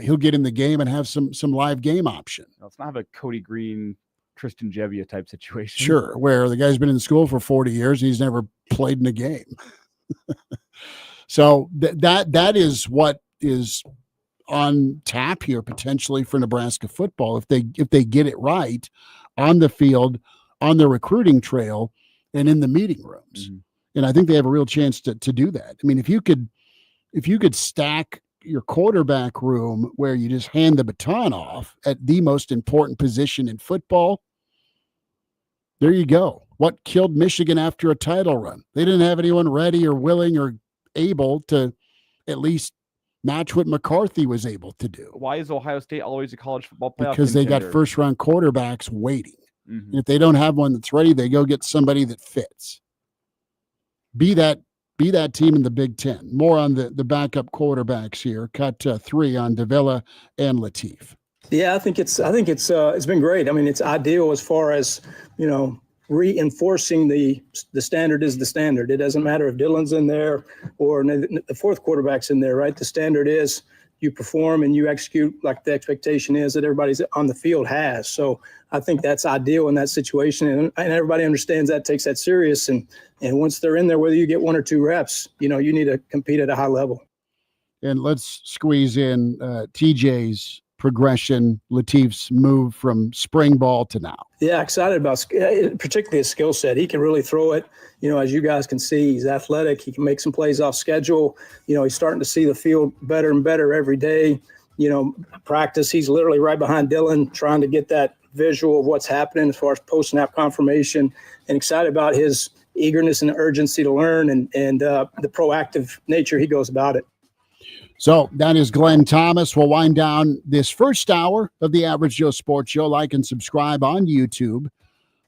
he'll get in the game and have some live game option. Let's not have a Cody Green, Tristan Gebbia type situation. Sure, where the guy's been in school for 40 years and he's never played in a game. So that is what is on tap here potentially for Nebraska football if they get it right on the field, on the recruiting trail, and in the meeting rooms. Mm-hmm. And I think they have a real chance to do that. I mean, if you could stack your quarterback room where you just hand the baton off at the most important position in football, there you go. What killed Michigan after a title run? They didn't have anyone ready or willing or able to at least match what McCarthy was able to do. Why is Ohio State always a college football playoff Because they contender? got first-round quarterbacks waiting. Mm-hmm. And if they don't have one that's ready, they go get somebody that fits. Be that team in the Big Ten. More on the backup quarterbacks here. Cut 3 on Davila and Latif. Yeah, I think it's been great. I mean, it's ideal as far as, reinforcing the standard is the standard. It doesn't matter if Dylan's in there or the fourth quarterback's in there, right? The standard is you perform and you execute like the expectation is that everybody's on the field has. So I think that's ideal in that situation. And everybody understands that, takes that serious. And once they're in there, whether you get 1 or 2 reps, you need to compete at a high level. And let's squeeze in TJ's progression, Latif's move from spring ball to now. Yeah, excited about particularly his skill set. He can really throw it. As you guys can see, he's athletic. He can make some plays off schedule. He's starting to see the field better and better every day. Practice, he's literally right behind Dylan trying to get that visual of what's happening as far as post-snap confirmation, and excited about his eagerness and urgency to learn and the proactive nature he goes about it. So that is Glenn Thomas. We'll wind down this first hour of the Average Joe Sports Show. Like and subscribe on YouTube,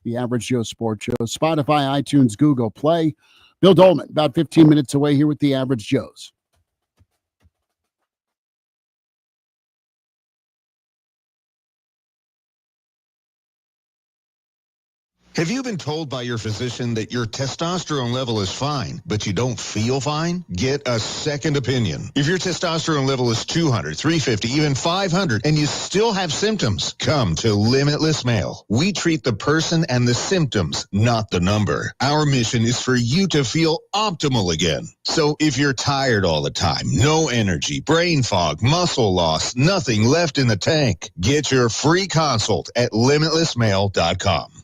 the Average Joe Sports Show, Spotify, iTunes, Google Play. Bill Doleman, about 15 minutes away here with the Average Joes. Have you been told by your physician that your testosterone level is fine, but you don't feel fine? Get a second opinion. If your testosterone level is 200, 350, even 500, and you still have symptoms, come to Limitless Male. We treat the person and the symptoms, not the number. Our mission is for you to feel optimal again. So if you're tired all the time, no energy, brain fog, muscle loss, nothing left in the tank, get your free consult at limitlessmale.com.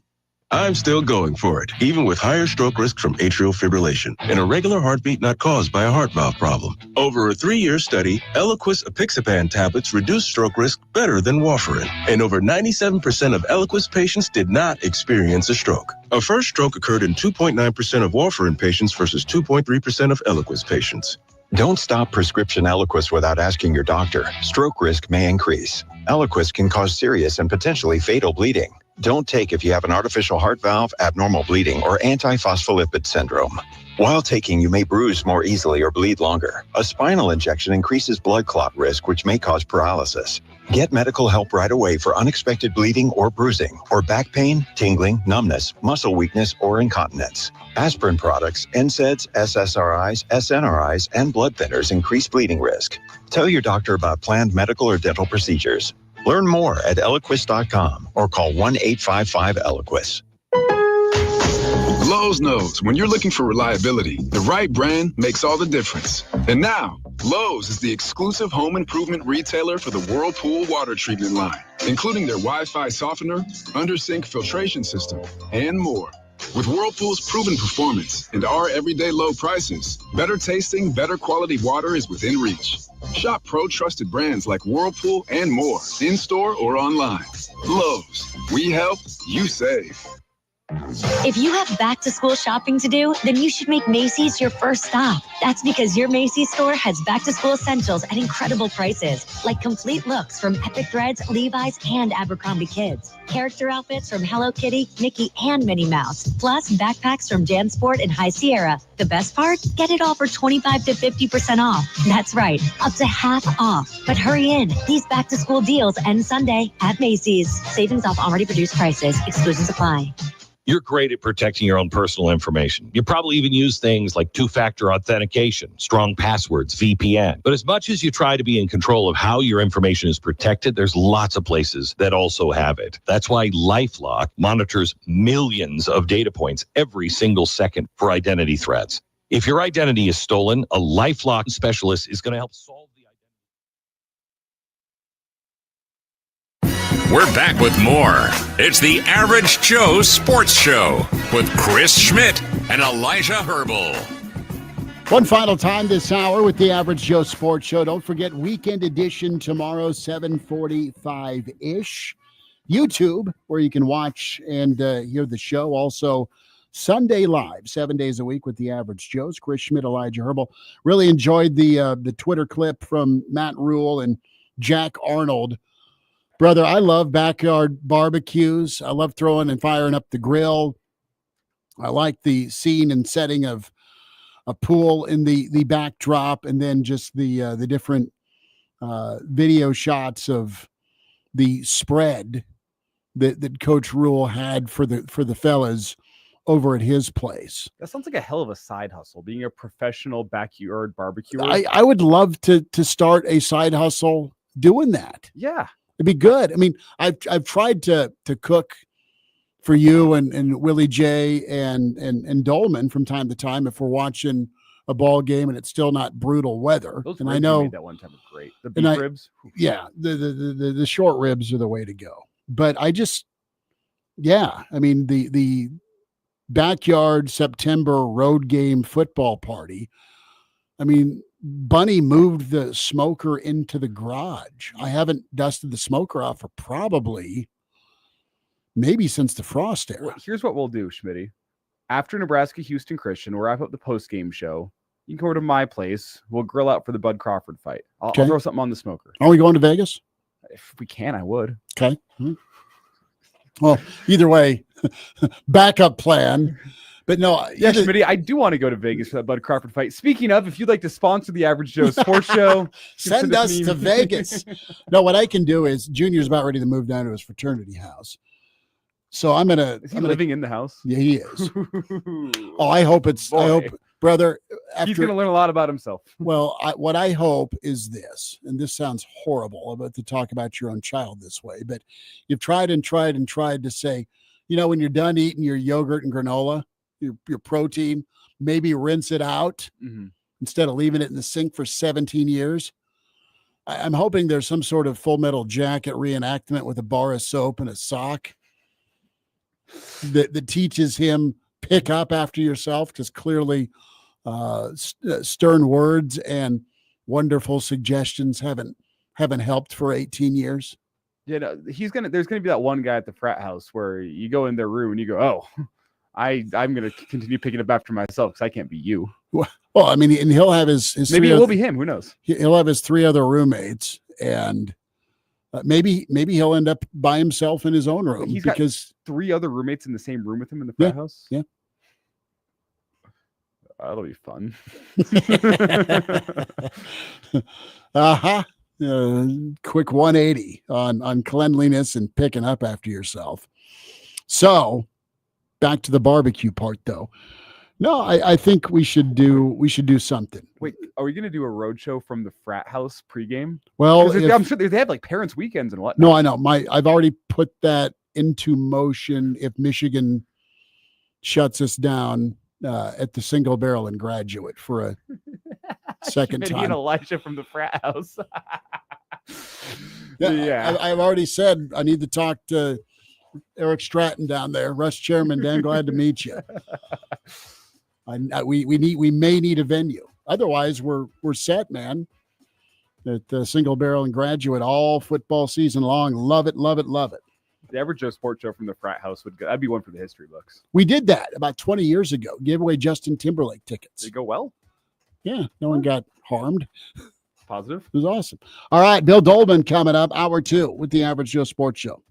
I'm still going for it, even with higher stroke risk from atrial fibrillation, an irregular heartbeat not caused by a heart valve problem. Over a 3-year study, Eliquis apixaban tablets reduced stroke risk better than warfarin, and over 97% of Eliquis patients did not experience a stroke. A first stroke occurred in 2.9% of warfarin patients versus 2.3% of Eliquis patients. Don't stop prescription Eliquis without asking your doctor. Stroke risk may increase. Eliquis can cause serious and potentially fatal bleeding. Don't take if you have an artificial heart valve, abnormal bleeding, or antiphospholipid syndrome. While taking, you may bruise more easily or bleed longer. A spinal injection increases blood clot risk, which may cause paralysis. Get medical help right away for unexpected bleeding or bruising, or back pain, tingling, numbness, muscle weakness, or incontinence. Aspirin products, NSAIDs, SSRIs, SNRIs, and blood thinners increase bleeding risk. Tell your doctor about planned medical or dental procedures. Learn more at Eliquis.com or call 1-855-ELIQUIS. Lowe's knows when you're looking for reliability, the right brand makes all the difference. And now, Lowe's is the exclusive home improvement retailer for the Whirlpool water treatment line, including their Wi-Fi softener, under-sink filtration system, and more. With Whirlpool's proven performance and our everyday low prices, better tasting, better quality water is within reach. Shop pro-trusted brands like Whirlpool and more, in-store or online. Lowe's, we help, you save. If you have back-to-school shopping to do, then you should make Macy's your first stop. That's because your Macy's store has back-to-school essentials at incredible prices, like complete looks from Epic Threads, Levi's, and Abercrombie Kids. Character outfits from Hello Kitty, Mickey, and Minnie Mouse. Plus, backpacks from JanSport and High Sierra. The best part? Get it all for 25 to 50% off. That's right, up to half off. But hurry in. These back-to-school deals end Sunday at Macy's. Savings off already produced prices. Exclusions apply. You're great at protecting your own personal information. You probably even use things like two-factor authentication, strong passwords, VPN. But as much as you try to be in control of how your information is protected, there's lots of places that also have it. That's why LifeLock monitors millions of data points every single second for identity threats. If your identity is stolen, a LifeLock specialist is going to help solve the We're back with more. It's the Average Joe Sports Show with Chris Schmidt and Elijah Herbel. One final time this hour with the Average Joe Sports Show. Don't forget, weekend edition tomorrow, 7:45-ish. YouTube, where you can watch and hear the show. Also, Sunday Live, 7 days a week with the Average Joes. Chris Schmidt, Elijah Herbel. Really enjoyed the Twitter clip from Matt Rhule and Jack Arnold. Brother, I love backyard barbecues. I love throwing and firing up the grill. I like the scene and setting of a pool in the backdrop, and then just the different video shots of the spread that Coach Rhule had for the fellas over at his place. That sounds like a hell of a side hustle, being a professional backyard barbecuer. I would love to start a side hustle doing that. Yeah. It'd be good. I mean, I've tried to cook for you and Willie J and Doleman from time to time if we're watching a ball game and it's still not brutal weather. Those and ribs I know you made that one time were great. The beef ribs. Yeah, the short ribs are the way to go. But I mean the backyard September road game football party. I mean, Bunny moved the smoker into the garage. I haven't dusted the smoker off for maybe since the Frost era. Well, here's what we'll do, Schmitty. After Nebraska-Houston Christian, we'll wrap up the post-game show. You can come over to my place. We'll grill out for the Bud Crawford fight. I'll throw something on the smoker. Are we going to Vegas? If we can, I would. Okay. Well, either way, backup plan. But no, yeah, Schmitty, I do want to go to Vegas for that Bud Crawford fight. Speaking of, if you'd like to sponsor the Average Joe Sports Show, send us to Vegas. No, what I can do is Junior's about ready to move down to his fraternity house. So I'm gonna. Is he living in the house? Yeah, he is. Oh, I hope it's. I hope, brother. He's gonna learn a lot about himself. Well, what I hope is this, and this sounds horrible about to talk about your own child this way, but you've tried and tried and tried to say, when you're done eating your yogurt and granola, your protein, maybe rinse it out instead of leaving it in the sink for 17 years. I'm hoping there's some sort of Full Metal Jacket reenactment with a bar of soap and a sock that teaches him pick up after yourself, because clearly stern words and wonderful suggestions haven't helped for 18 years. Yeah, no, there's gonna be that one guy at the frat house where you go in their room and you go, oh, I'm gonna continue picking up after myself because I can't be you. Well, I mean, and he'll have his maybe it will be him. Who knows? He'll have his 3 other roommates, and maybe he'll end up by himself in his own room. He's because got 3 other roommates in the same room with him in the frat house. Yeah. That'll be fun. Quick 180 on cleanliness and picking up after yourself. So back to the barbecue part, though. No, I think we should do something. Wait, are we going to do a road show from the frat house pregame? Well, I'm sure they have like parents' weekends and whatnot. No, I know. I've already put that into motion. If Michigan shuts us down at the Single Barrel and Graduate for a second Schmidt time. and Elijah from the frat house. Yeah. I've already said I need to talk to Eric Stratton down there, Russ Chairman. Dan, glad to meet you. We may need a venue. Otherwise, we're set, man. At the Single Barrel and Graduate all football season long. Love it, love it, love it. The Average Joe Sports Show from the frat house that'd be one for the history books. We did that about 20 years ago. Gave away Justin Timberlake tickets. Did it go well? Yeah, no one got harmed. Positive. It was awesome. All right, Bill Doleman coming up, hour 2 with the Average Joe Sports Show.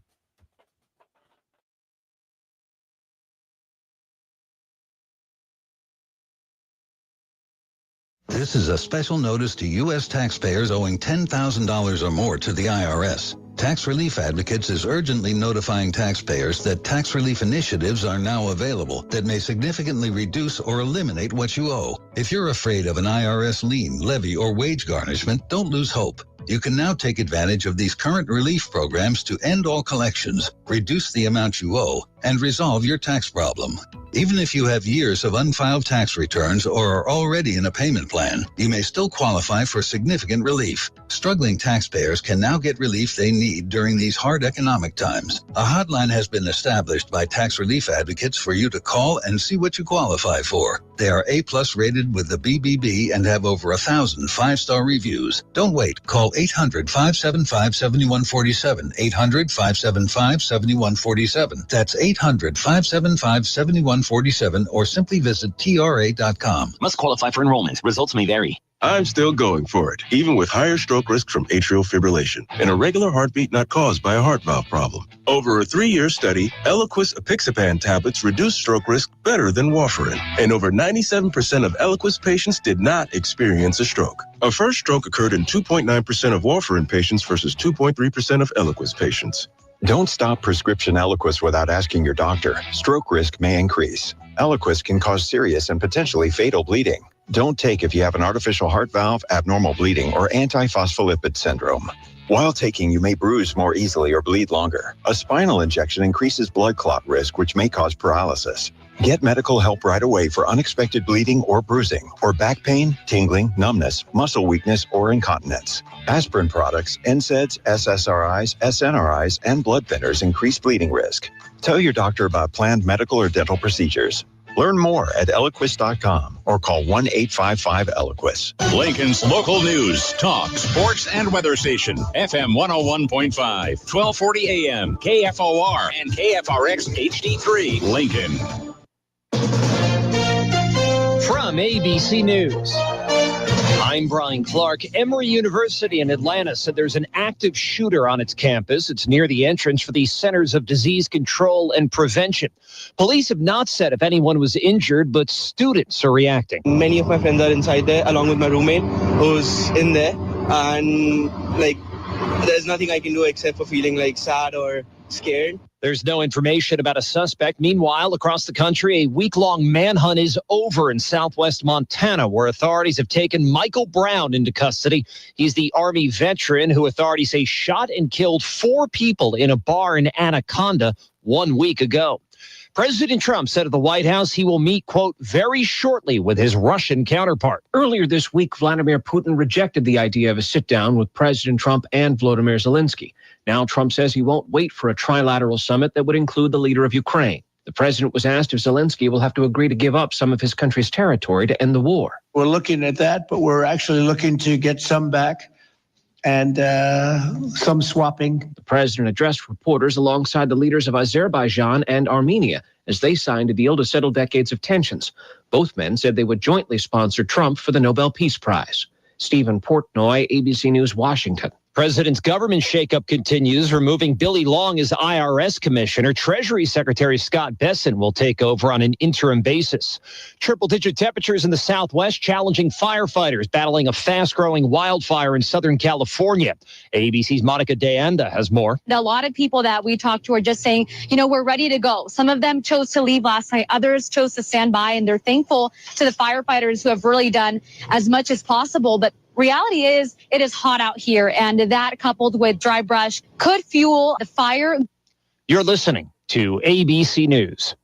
This is a special notice to U.S. taxpayers owing $10,000 or more to the IRS. Tax Relief Advocates is urgently notifying taxpayers that tax relief initiatives are now available that may significantly reduce or eliminate what you owe. If you're afraid of an IRS lien, levy, or wage garnishment, don't lose hope. You can now take advantage of these current relief programs to end all collections, reduce the amount you owe, and resolve your tax problem. Even if you have years of unfiled tax returns or are already in a payment plan, you may still qualify for significant relief. Struggling taxpayers can now get relief they need during these hard economic times. A hotline has been established by Tax Relief Advocates for you to call and see what you qualify for. They are A+ rated with the BBB and have over 1,000 5-star reviews. Don't wait. Call 800-575-7147. 800-575-7147. That's 800-575-7147, or simply visit TRA.com. Must qualify for enrollment. Results may vary. I'm still going for it, even with higher stroke risk from atrial fibrillation, an irregular heartbeat not caused by a heart valve problem. Over a 3-year study, Eliquis apixaban tablets reduced stroke risk better than warfarin, and over 97% of Eliquis patients did not experience a stroke. A first stroke occurred in 2.9% of warfarin patients versus 2.3% of Eliquis patients. Don't stop prescription Eliquis without asking your doctor. Stroke risk may increase. Eliquis can cause serious and potentially fatal bleeding. Don't take if you have an artificial heart valve, abnormal bleeding, or antiphospholipid syndrome. While taking, you may bruise more easily or bleed longer. A spinal injection increases blood clot risk, which may cause paralysis. Get medical help right away for unexpected bleeding or bruising, or back pain, tingling, numbness, muscle weakness, or incontinence. Aspirin products, NSAIDs, SSRIs, SNRIs, and blood thinners increase bleeding risk. Tell your doctor about planned medical or dental procedures. Learn more at Eliquis.com or call 1-855-ELIQUIS. Lincoln's local news, talk, sports, and weather station. FM 101.5, 1240 AM, KFOR, and KFRX HD3, Lincoln. From ABC News, I'm Brian Clark. Emory University in Atlanta said there's an active shooter on its campus. It's near the entrance for the Centers of Disease Control and Prevention. Police have not said if anyone was injured, but students are reacting. Many of my friends are inside there, along with my roommate, who's in there. And, there's nothing I can do except for feeling, sad or Scared? There's no information about a suspect. Meanwhile, across the country, a week-long manhunt is over in southwest Montana, where authorities have taken Michael Brown into custody. He's the Army veteran who authorities say shot and killed 4 people in a bar in Anaconda 1 week ago. President Trump said at the White House he will meet, quote, very shortly with his Russian counterpart. Earlier this week, Vladimir Putin rejected the idea of a sit-down with President Trump and Volodymyr Zelensky. Now Trump says he won't wait for a trilateral summit that would include the leader of Ukraine. The president was asked if Zelensky will have to agree to give up some of his country's territory to end the war. We're looking at that, but we're actually looking to get some back and some swapping. The president addressed reporters alongside the leaders of Azerbaijan and Armenia as they signed a deal to settle decades of tensions. Both men said they would jointly sponsor Trump for the Nobel Peace Prize. Stephen Portnoy, ABC News, Washington. President's government shakeup continues, removing Billy Long as IRS commissioner. Treasury Secretary Scott Bessent will take over on an interim basis. Triple-digit temperatures in the Southwest challenging firefighters battling a fast-growing wildfire in Southern California. ABC's Monica DeAnda has more. A lot of people that we talked to are just saying, we're ready to go. Some of them chose to leave last night. Others chose to stand by, and they're thankful to the firefighters who have really done as much as possible. But reality is, it is hot out here, and that coupled with dry brush could fuel the fire. You're listening to ABC News.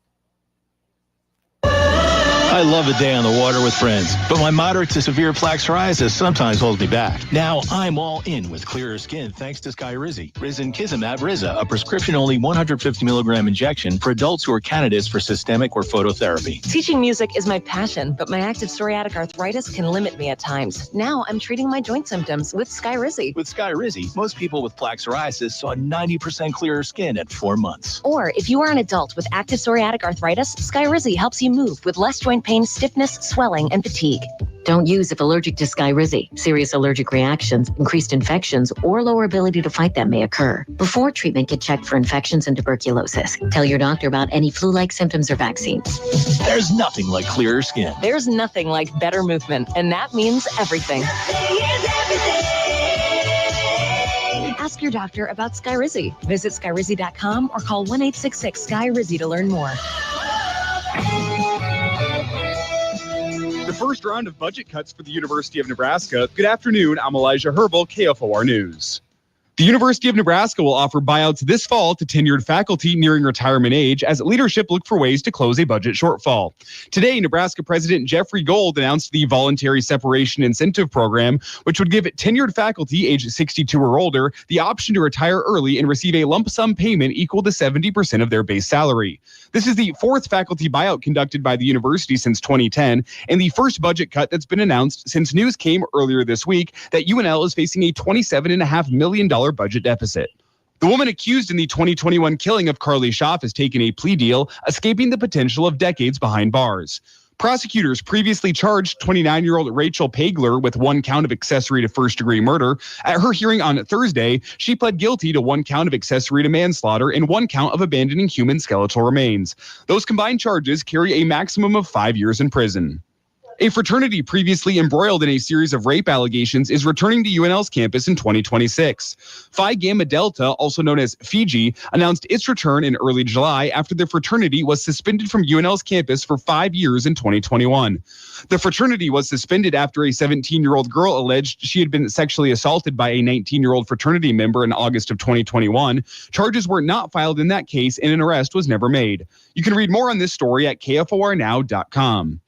I love a day on the water with friends, but my moderate to severe plaque psoriasis sometimes holds me back. Now I'm all in with clearer skin thanks to Skyrizi. Risankizumab Riza, a prescription-only 150 milligram injection for adults who are candidates for systemic or phototherapy. Teaching music is my passion, but my active psoriatic arthritis can limit me at times. Now I'm treating my joint symptoms with Skyrizi. With Skyrizi, most people with plaque psoriasis saw 90% clearer skin at 4 months. Or if you are an adult with active psoriatic arthritis, Skyrizi helps you move with less joint pain, stiffness, swelling, and fatigue. Don't use if allergic to Skyrizi. Serious allergic reactions, increased infections, or lower ability to fight them may occur. Before treatment, get checked for infections and tuberculosis. Tell your doctor about any flu-like symptoms or vaccines. There's nothing like clearer skin. There's nothing like better movement, and that means everything. Ask your doctor about Skyrizi. Visit Skyrizi.com or call 1-866-SKY-RIZI to learn more. The first round of budget cuts for the University of Nebraska. Good afternoon, I'm Elijah Herbel, KFOR News. The University of Nebraska will offer buyouts this fall to tenured faculty nearing retirement age as leadership look for ways to close a budget shortfall. Today, Nebraska President Jeffrey Gold announced the Voluntary Separation Incentive Program, which would give tenured faculty age 62 or older the option to retire early and receive a lump sum payment equal to 70% of their base salary. This is the 4th faculty buyout conducted by the university since 2010 and the first budget cut that's been announced since news came earlier this week that UNL is facing a $27.5 million budget deficit. The woman accused in the 2021 killing of Carly Schaaf has taken a plea deal, escaping the potential of decades behind bars. Prosecutors previously charged 29-year-old Rachel Pagler with 1 count of accessory to first-degree murder. At her hearing on Thursday, she pled guilty to 1 count of accessory to manslaughter and 1 count of abandoning human skeletal remains. Those combined charges carry a maximum of 5 years in prison. A fraternity previously embroiled in a series of rape allegations is returning to UNL's campus in 2026. Phi Gamma Delta, also known as Fiji, announced its return in early July after the fraternity was suspended from UNL's campus for 5 years in 2021. The fraternity was suspended after a 17-year-old girl alleged she had been sexually assaulted by a 19-year-old fraternity member in August of 2021. Charges were not filed in that case and an arrest was never made. You can read more on this story at KFORnow.com.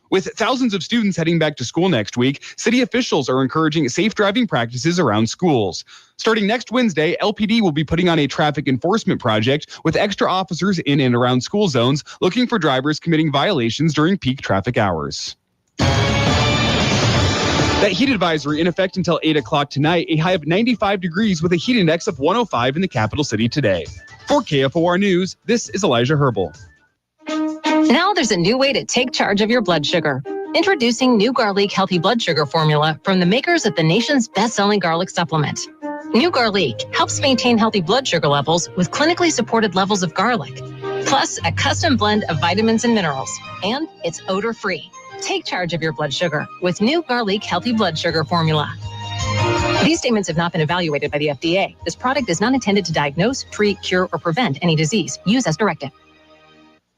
With thousands of students heading back to school next week, city officials are encouraging safe driving practices around schools. Starting next Wednesday, LPD will be putting on a traffic enforcement project with extra officers in and around school zones looking for drivers committing violations during peak traffic hours. That heat advisory in effect until 8 o'clock tonight, a high of 95 degrees with a heat index of 105 in the capital city today. For KFOR News, this is Elijah Herbel. Now there's a new way to take charge of your blood sugar. Introducing new Garlic Healthy Blood Sugar Formula from the makers of the nation's best-selling garlic supplement. New Garlic helps maintain healthy blood sugar levels with clinically supported levels of garlic, plus a custom blend of vitamins and minerals, and it's odor-free. Take charge of your blood sugar with new Garlic Healthy Blood Sugar Formula. These statements have not been evaluated by the FDA. This product is not intended to diagnose, treat, cure, or prevent any disease. Use as directed.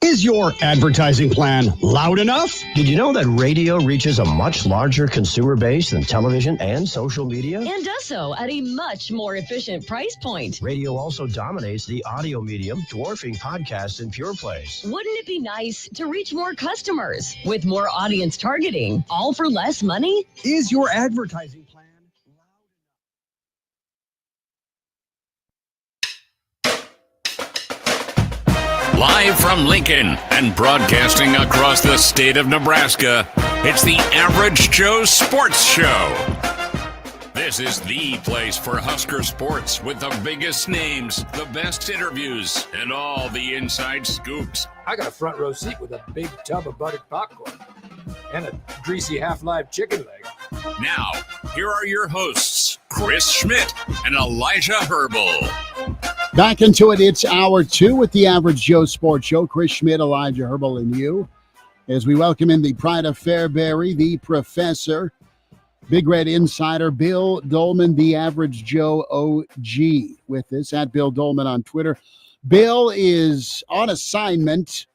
Is your advertising plan loud enough? Did you know that radio reaches a much larger consumer base than television and social media? And does so at a much more efficient price point. Radio also dominates the audio medium, dwarfing podcasts and pure plays. Wouldn't it be nice to reach more customers with more audience targeting, all for less money? Is your advertising plan Live from Lincoln and broadcasting across the state of Nebraska, it's the Average Joe Sports Show. This is the place for Husker sports with the biggest names, the best interviews, and all the inside scoops. I got a front row seat with a big tub of buttered popcorn and a greasy half-live chicken leg. Now, here are your hosts, Chris Schmidt and Elijah Herbel. Back into it. It's hour 2 with the Average Joe Sports Show. Chris Schmidt, Elijah Herbel, and you. As we welcome in the pride of Fairbury, the professor, Big Red Insider, Bill Doleman, the Average Joe OG, with us at Bill Doleman on Twitter. Bill is on assignment,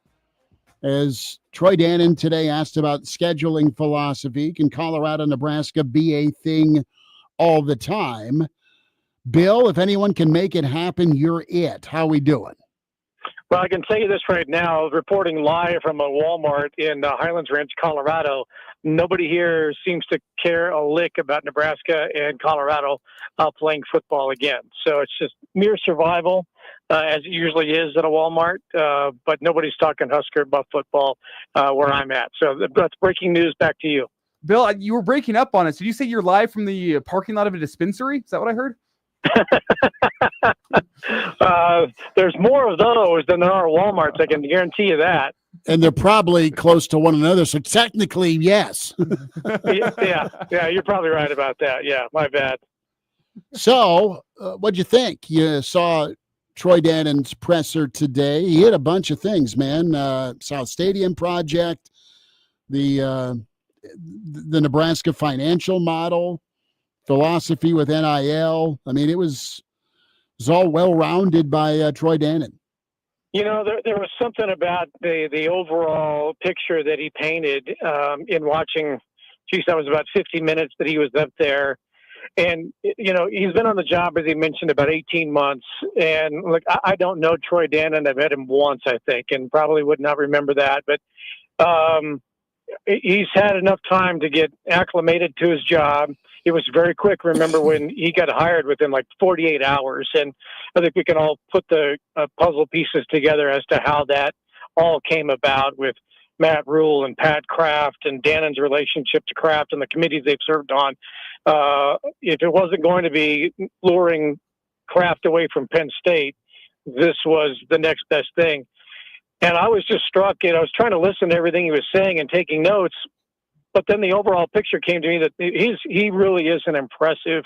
as Troy Dannen today asked about scheduling philosophy. Can Colorado, Nebraska be a thing all the time? Bill, if anyone can make it happen, you're it. How we doing? Well, I can tell you this right now, reporting live from a Walmart in Highlands Ranch, Colorado. Nobody here seems to care a lick about Nebraska and Colorado playing football again. So it's just mere survival, as it usually is at a Walmart. But nobody's talking Husker about football where I'm at. So that's breaking news. Back to you. Bill, you were breaking up on us. Did you say you're live from the parking lot of a dispensary? Is that what I heard? There's more of those than there are Walmarts. I can guarantee you that. And they're probably close to one another. So technically, yes. Yeah, you're probably right about that. Yeah, my bad. So what'd you think? You saw Troy Dannen's presser today. He hit a bunch of things, man. South Stadium project, the Nebraska financial model, philosophy with NIL. I mean, it was all well-rounded by Troy Dannen. You know, there was something about the overall picture that he painted in watching. Geez, that was about 50 minutes that he was up there. And, you know, he's been on the job, as he mentioned, about 18 months. And, look, I don't know Troy Dannen. I've met him once, I think, and probably would not remember that. But he's had enough time to get acclimated to his job. It was very quick. Remember when he got hired within like 48 hours. And I think we can all put the puzzle pieces together as to how that all came about with Matt Rhule and Pat Kraft and Dannen's relationship to Kraft and the committees they've served on. If it wasn't going to be luring Kraft away from Penn State, this was the next best thing. And I was just struck, I was trying to listen to everything he was saying and taking notes. But then the overall picture came to me that he really is an impressive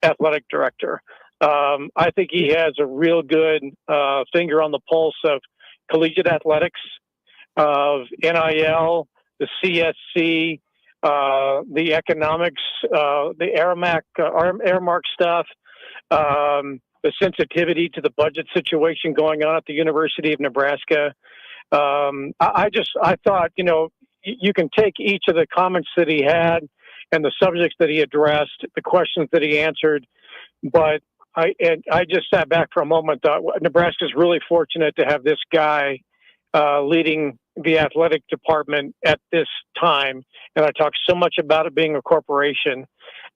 athletic director. I think he has a real good finger on the pulse of collegiate athletics, of NIL, the CSC, the economics, the Aramark stuff, the sensitivity to the budget situation going on at the University of Nebraska. I thought, you know, you can take each of the comments that he had and the subjects that he addressed, the questions that he answered, but I just sat back for a moment, thought Nebraska's really fortunate to have this guy leading the athletic department at this time. And I talked so much about it being a corporation,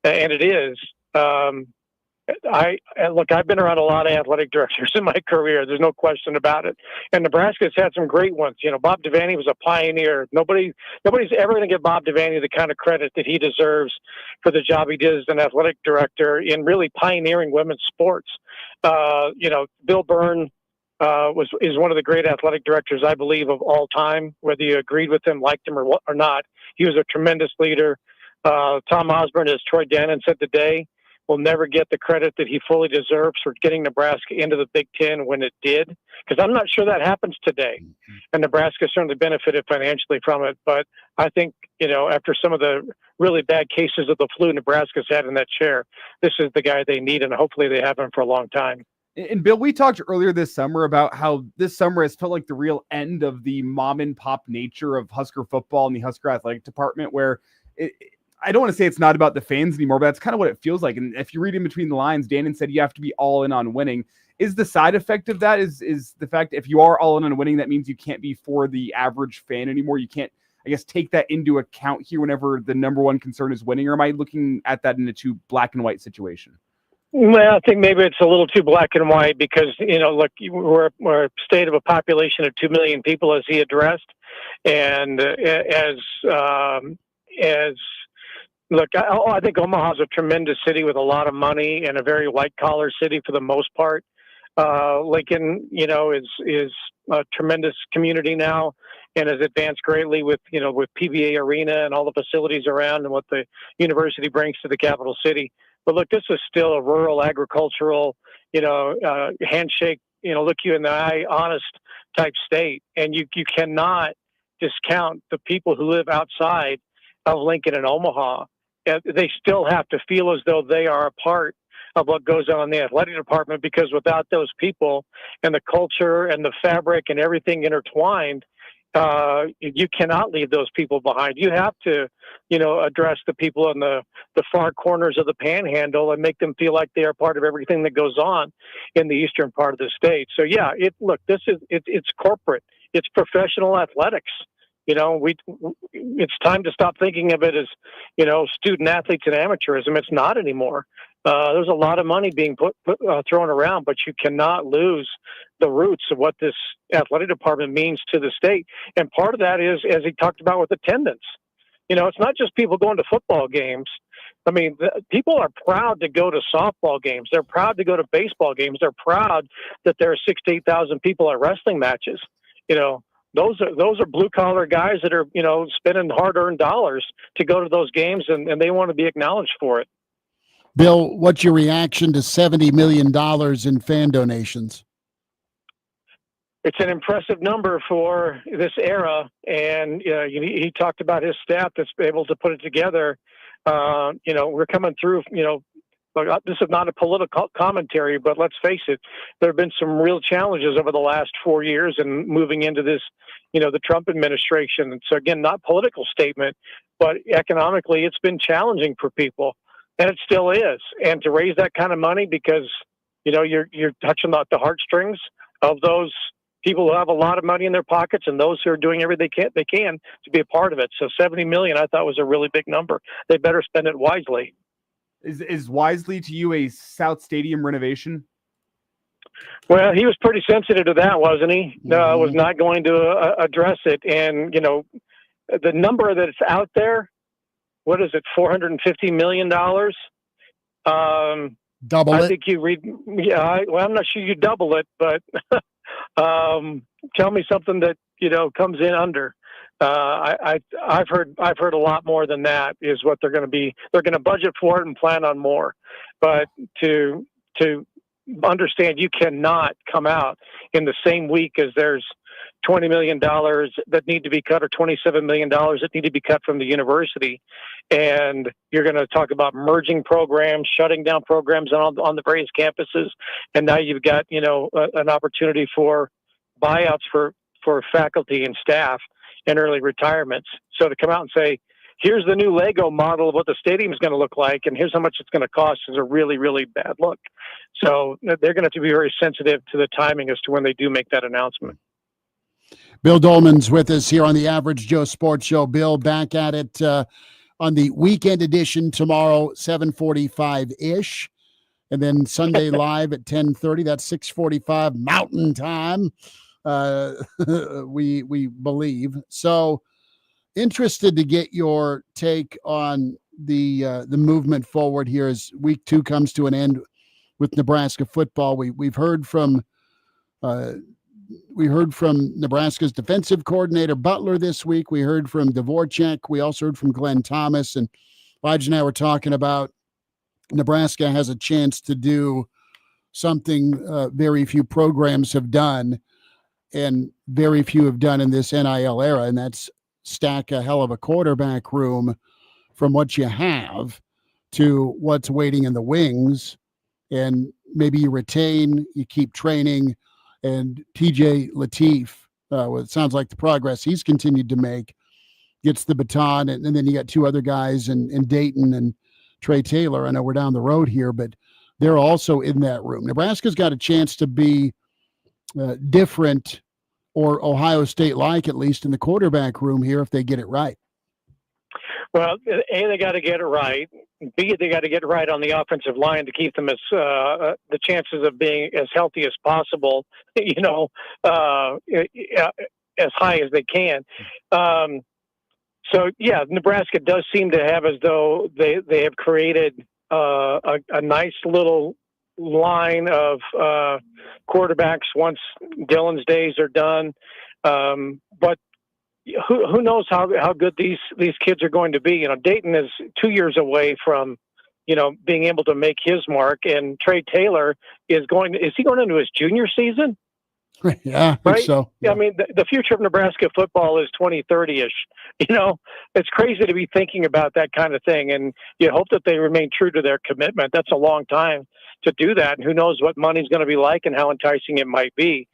and it is. Look, I've been around a lot of athletic directors in my career. There's no question about it. And Nebraska's had some great ones. You know, Bob Devaney was a pioneer. Nobody's ever going to give Bob Devaney the kind of credit that he deserves for the job he did as an athletic director in really pioneering women's sports. You know, Bill Byrne is one of the great athletic directors, I believe, of all time. Whether you agreed with him, liked him, or not, he was a tremendous leader. Tom Osborne, as Troy Dannen said today, will never get the credit that he fully deserves for getting Nebraska into the Big Ten when it did, because I'm not sure that happens today. And Nebraska certainly benefited financially from it. But I think after some of the really bad cases of the flu Nebraska's had in that chair, this is the guy they need, and hopefully they have him for a long time. And Bill, we talked earlier this summer about how this summer has felt like the real end of the mom and pop nature of Husker football and the Husker athletic department, where I don't want to say it's not about the fans anymore, but that's kind of what it feels like. And if you read in between the lines, Dannen said you have to be all in on winning. Is the side effect of that is the fact that if you are all in on winning, that means you can't be for the average fan anymore? You can't, I guess, take that into account here whenever the number one concern is winning? Or am I looking at that in a too black and white situation? Well, I think maybe it's a little too black and white because, look, we're a state of a population of 2 million people, as he addressed. And look, I think Omaha's a tremendous city with a lot of money and a very white-collar city for the most part. Lincoln, is a tremendous community now and has advanced greatly with PBA Arena and all the facilities around and what the university brings to the capital city. But look, this is still a rural, agricultural, handshake, look you in the eye, honest type state. And you cannot discount the people who live outside of Lincoln and Omaha. They still have to feel as though they are a part of what goes on in the athletic department, because without those people and the culture and the fabric and everything intertwined, you cannot leave those people behind. You have to, address the people in the far corners of the panhandle and make them feel like they are part of everything that goes on in the eastern part of the state. So yeah, it's corporate, it's professional athletics. It's time to stop thinking of it as, student athletes and amateurism. It's not anymore. There's a lot of money being thrown around, but you cannot lose the roots of what this athletic department means to the state. And part of that is, as he talked about, with attendance. It's not just people going to football games. I mean, people are proud to go to softball games. They're proud to go to baseball games. They're proud that there are 6,000 to 8,000 people at wrestling matches. Those are blue collar guys that are, spending hard earned dollars to go to those games, and they want to be acknowledged for it. Bill, what's your reaction to $70 million in fan donations? It's an impressive number for this era, and he talked about his staff that's able to put it together. We're coming through. This is not a political commentary, but let's face it, there have been some real challenges over the last 4 years, and moving into this, the Trump administration. And so again, not political statement, but economically, it's been challenging for people, and it still is. And to raise that kind of money, because you're touching the heartstrings of those people who have a lot of money in their pockets and those who are doing everything they can to be a part of it. So 70 million, I thought, was a really big number. They better spend it wisely. Is wisely to you a South Stadium renovation? Well, he was pretty sensitive to that, wasn't he? Was not going to address it. And, the number that's out there, what is it, $450 million? Double it. I think you read, I'm not sure you double it, but tell me something that, comes in under. I've heard a lot more than that is what they're going to budget for it and plan on more. But to understand, you cannot come out in the same week as there's $20 million that need to be cut, or $27 million that need to be cut from the university. And you're going to talk about merging programs, shutting down programs on the various campuses. And now you've got, an opportunity for buyouts for faculty and staff and early retirements. So to come out and say, here's the new Lego model of what the stadium is going to look like, and here's how much it's going to cost, is a really, really bad look. So they're going to have to be very sensitive to the timing as to when they do make that announcement. Bill Doleman's with us here on the Average Joe Sports Show. Bill, back at it on the weekend edition tomorrow, 7:45-ish. And then Sunday live at 10:30. That's 6:45 Mountain Time, we believe. So interested to get your take on the movement forward here as week 2 comes to an end with Nebraska football. We've heard from Nebraska's defensive coordinator Butler this week. We heard from Dvorak. We also heard from Glenn Thomas, and Elijah and I were talking about Nebraska has a chance to do something very few programs have done, and very few have done in this NIL era, and that's stack a hell of a quarterback room from what you have to what's waiting in the wings. And maybe you retain, you keep training. And TJ Lateef, it sounds like the progress he's continued to make, gets the baton. And then you got two other guys in Dayton and Trey Taylor. I know we're down the road here, but they're also in that room. Nebraska's got a chance to be different, or Ohio State-like, at least in the quarterback room here, if they get it right. Well, A, they got to get it right. B, they got to get it right on the offensive line to keep them as the chances of being as healthy as possible, as high as they can. So, yeah, Nebraska does seem to have as though they have created a nice little line of quarterbacks once Dylan's days are done. But who knows how good these kids are going to be? Dayton is 2 years away from, being able to make his mark, and Trey Taylor is he going into his junior season? Yeah, I think so. Yeah. I mean, the future of Nebraska football is 2030-ish. It's crazy to be thinking about that kind of thing, and you hope that they remain true to their commitment. That's a long time to do that, and who knows what money's going to be like and how enticing it might be.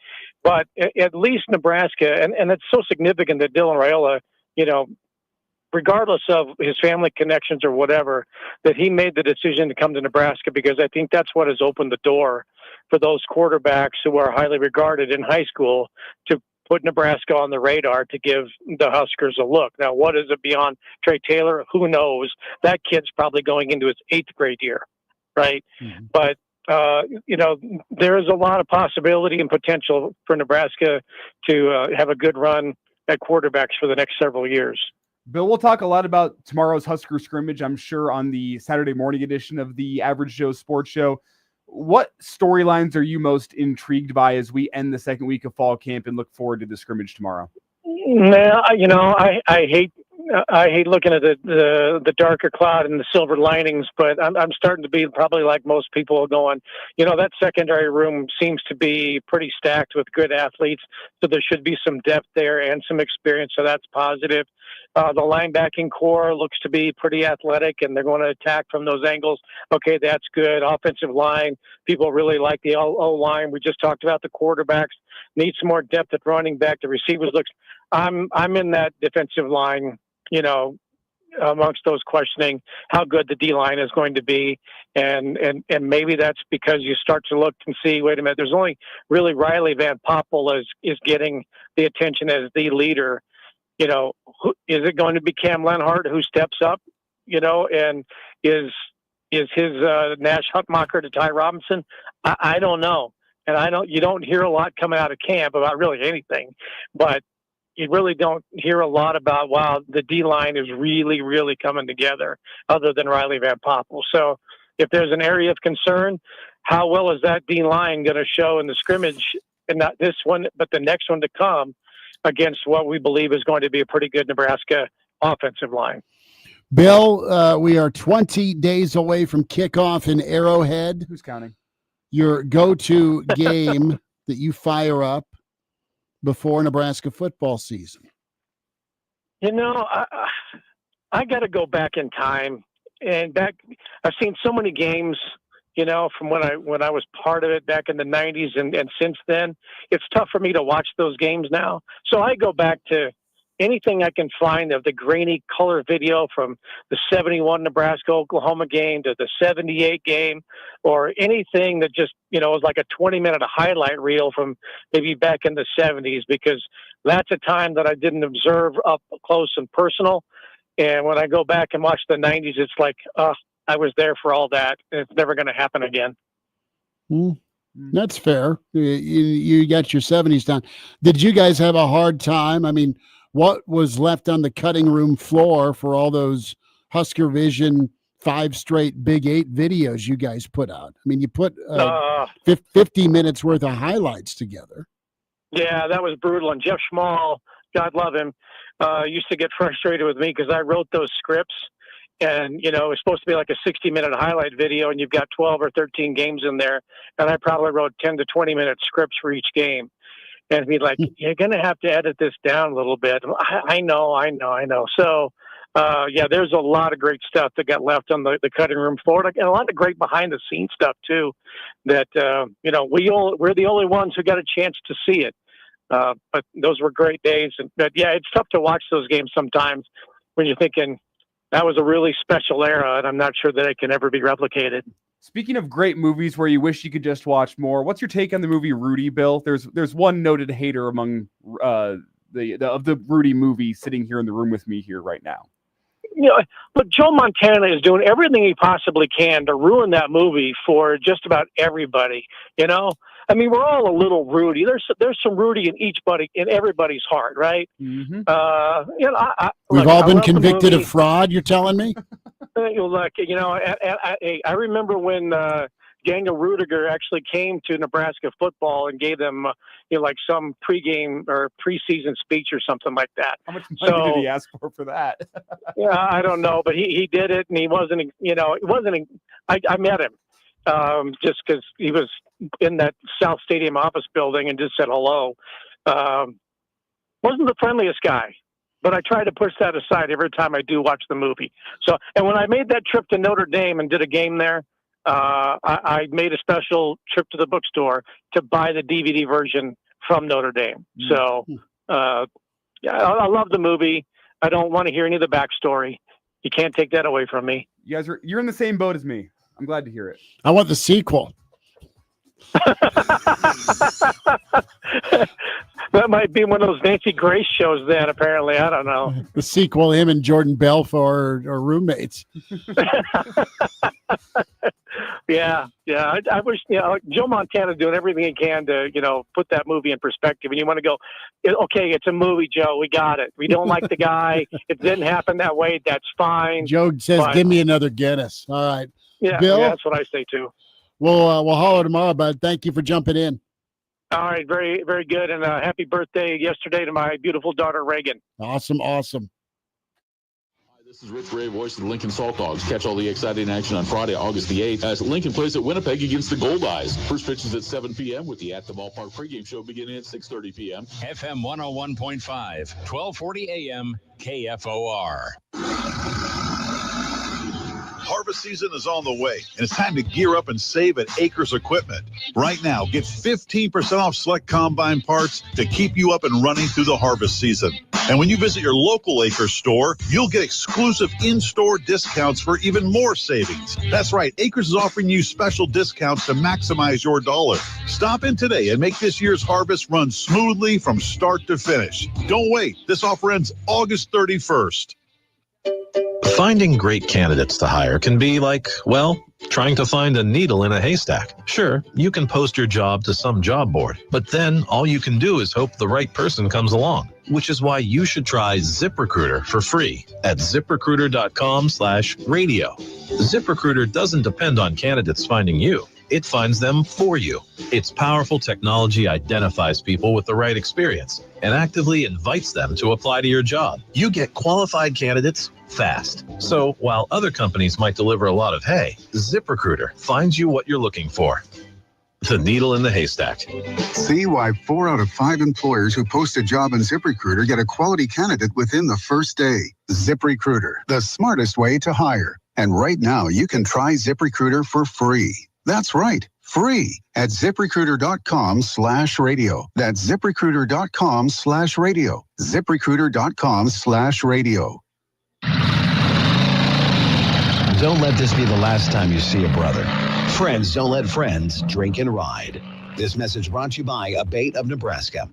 But at least Nebraska, and it's so significant that Dylan Raiola, regardless of his family connections or whatever, that he made the decision to come to Nebraska, because I think that's what has opened the door for those quarterbacks who are highly regarded in high school to put Nebraska on the radar to give the Huskers a look. Now, what is it beyond Trey Taylor? Who knows? That kid's probably going into his 8th grade year, right? Mm-hmm. But there is a lot of possibility and potential for Nebraska to have a good run at quarterbacks for the next several years. Bill, we'll talk a lot about tomorrow's Husker scrimmage, I'm sure, on the Saturday morning edition of the Average Joe Sports Show. What storylines are you most intrigued by as we end the second week of fall camp and look forward to the scrimmage tomorrow? Now, I hate looking at the darker cloud and the silver linings, but I'm starting to be probably like most people going, that secondary room seems to be pretty stacked with good athletes. So there should be some depth there and some experience. So that's positive. The linebacking core looks to be pretty athletic, and they're going to attack from those angles. Okay, that's good. Offensive line, people really like the O-line. We just talked about the quarterbacks. Need some more depth at running back. The receivers looks. I'm in that defensive line, amongst those questioning how good the D-line is going to be. And maybe that's because you start to look and see, wait a minute, there's only really Riley Van Poppel is getting the attention as the leader. Is it going to be Cam Lenhart who steps up, and is his Nash Huckmacher to Ty Robinson? I don't know. And you don't hear a lot coming out of camp about really anything, but you really don't hear a lot about, wow, the D-line is really, really coming together other than Riley Van Poppel. So if there's an area of concern, how well is that D-line going to show in the scrimmage, and not this one, but the next one to come, against what we believe is going to be a pretty good Nebraska offensive line? Bill, we are 20 days away from kickoff in Arrowhead. Who's counting? Your go-to game that you fire up before Nebraska football season? I got to go back in time, and I've seen so many games, from when I was part of it back in the 90s, and since then, it's tough for me to watch those games now. So I go back to anything I can find of the grainy color video from the 71 Nebraska-Oklahoma game to the 78 game, or anything that just, was like a 20-minute highlight reel from maybe back in the 70s, because that's a time that I didn't observe up close and personal. And when I go back and watch the 90s, it's like, I was there for all that, and it's never going to happen again. That's fair. You got your 70s down. Did you guys have a hard time? I mean, what was left on the cutting room floor for all those Husker Vision 5 straight Big 8 videos you guys put out? I mean, you put 50 minutes worth of highlights together. Yeah, that was brutal. And Jeff Schmall, God love him, used to get frustrated with me because I wrote those scripts. And, it was supposed to be like a 60-minute highlight video, and you've got 12 or 13 games in there. And I probably wrote 10 to 20-minute scripts for each game. And be like, you're going to have to edit this down a little bit. I know. So, there's a lot of great stuff that got left on the cutting room floor, and a lot of great behind the scenes stuff too. That we're the only ones who got a chance to see it. But those were great days. But it's tough to watch those games sometimes when you're thinking that was a really special era, and I'm not sure that it can ever be replicated. Speaking of great movies where you wish you could just watch more, what's your take on the movie Rudy, Bill? There's one noted hater among the Rudy movie sitting here in the room with me here right now. But Joe Montana is doing everything he possibly can to ruin that movie for just about everybody. I mean, we're all a little Rudy. There's some Rudy in everybody's heart, right? Mm-hmm. We've all been convicted of fraud. You're telling me? I remember when Daniel Rudiger actually came to Nebraska football and gave them, some pregame or preseason speech or something like that. How much money did he ask for that? I don't know, but he did it, and he wasn't. I met him just because he was in that South Stadium office building and just said hello. Wasn't the friendliest guy. But I try to push that aside every time I do watch the movie. So, and when I made that trip to Notre Dame and did a game there, I made a special trip to the bookstore to buy the DVD version from Notre Dame. So, I love the movie. I don't want to hear any of the backstory. You can't take that away from me. You're in the same boat as me. I'm glad to hear it. I want the sequel. That might be one of those Nancy Grace shows then, apparently. I don't know. The sequel, him and Jordan Belfort are roommates. I wish, Joe Montana doing everything he can to, put that movie in perspective. And you want to go, okay, it's a movie, Joe. We got it. We don't like the guy. It didn't happen that way. That's fine. Joe says, give me another Guinness. All right. Yeah, Bill? That's what I say too. We'll holler tomorrow, bud. Thank you for jumping in. All right, very, very good. And happy birthday yesterday to my beautiful daughter, Reagan. Awesome. Hi, this is Rich Ray, voice of the Lincoln Salt Dogs. Catch all the exciting action on Friday, August the 8th, as Lincoln plays at Winnipeg against the Gold Eyes. First pitch is at 7 p.m. with the At the Ballpark pregame show beginning at 6:30 p.m. FM 101.5, 1240 AM, KFOR. Harvest season is on the way, and it's time to gear up and save at Acres Equipment. Right now, get 15% off select combine parts to keep you up and running through the harvest season. And when you visit your local Acres store, you'll get exclusive in-store discounts for even more savings. That's right, Acres is offering you special discounts to maximize your dollar. Stop in today and make this year's harvest run smoothly from start to finish. Don't wait. This offer ends August 31st. Finding great candidates to hire can be like, trying to find a needle in a haystack. Sure, you can post your job to some job board, but then all you can do is hope the right person comes along, which is why you should try ZipRecruiter for free at ZipRecruiter.com/radio. ZipRecruiter doesn't depend on candidates finding you. It finds them for you. Its powerful technology identifies people with the right experience and actively invites them to apply to your job. You get qualified candidates fast. So while other companies might deliver a lot of hay, ZipRecruiter finds you what you're looking for. The needle in the haystack. See why 4 out of 5 employers who post a job in ZipRecruiter get a quality candidate within the first day. ZipRecruiter, the smartest way to hire. And right now, you can try ZipRecruiter for free. That's right, free at ZipRecruiter.com/radio. That's ZipRecruiter.com/radio. ZipRecruiter.com/radio. Don't let this be the last time you see a brother. Friends don't let friends drink and ride. This message brought to you by Abate of Nebraska.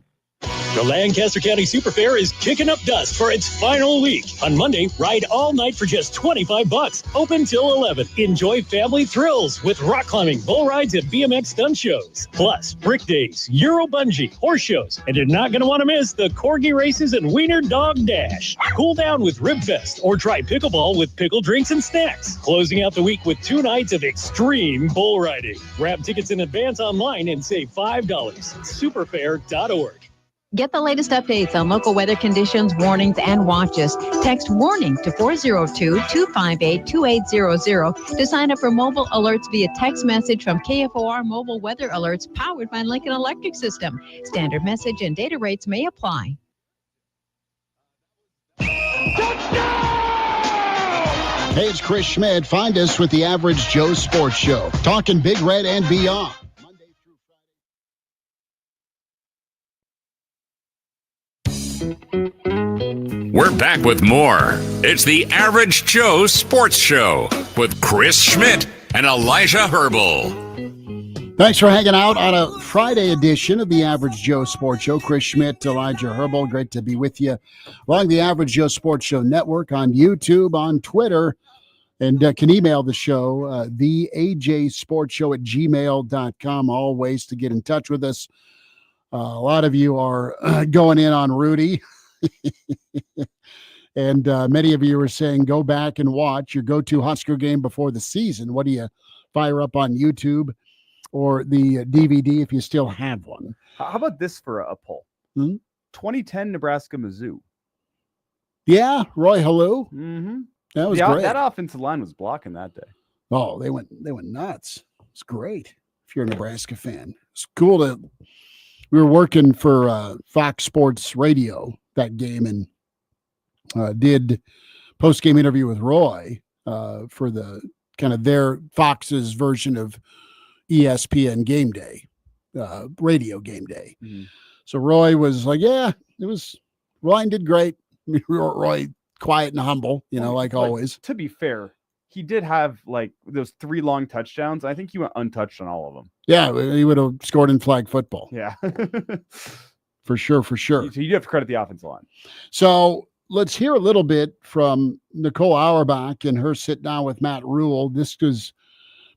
The Lancaster County Super Fair is kicking up dust for its final week. On Monday, ride all night for just $25. Open till 11. Enjoy family thrills with rock climbing, bull rides, and BMX stunt shows. Plus, brick days, Euro bungee, horse shows, and you're not going to want to miss the corgi races and wiener dog dash. Cool down with Rib Fest or try pickleball with pickle drinks and snacks. Closing out the week with 2 nights of extreme bull riding. Grab tickets in advance online and save $5. Superfair.org. Get the latest updates on local weather conditions, warnings, and watches. Text WARNING to 402-258-2800 to sign up for mobile alerts via text message from KFOR Mobile Weather Alerts powered by Lincoln Electric System. Standard message and data rates may apply. Hey, it's Chris Schmidt. Find us with the Average Joe Sports Show, talking Big Red and beyond. We're back with more. It's the Average Joe Sports Show with Chris Schmidt and Elijah Herbel. Thanks for hanging out on a Friday edition of the Average Joe Sports Show. Chris Schmidt, Elijah Herbel, great to be with you along the Average Joe Sports Show network on YouTube, on Twitter, and can email the show, theajsportshow@gmail.com. All ways to get in touch with us. A lot of you are going in on Rudy. And many of you are saying, go back and watch your go-to Husker game before the season. What do you fire up on YouTube or the DVD if you still have one? How about this for a poll? 2010 Nebraska-Mizzou. Yeah, Roy Halou. Mm-hmm. That was great. That offensive line was blocking that day. Oh, they went nuts. It's great if you're a Nebraska fan. It's cool to. We were working for Fox Sports Radio that game and did post-game interview with Roy for the kind of their Fox's version of ESPN Game Day, radio Game Day. Mm-hmm. So Roy was like, yeah, Ryan did great. Roy quiet and humble, like always. To be fair, he did have like those 3 long touchdowns. I think he went untouched on all of them. Yeah, he would have scored in flag football. Yeah. For sure. So you do have to credit the offensive line. So let's hear a little bit from Nicole Auerbach and her sit down with Matt Rhule. This was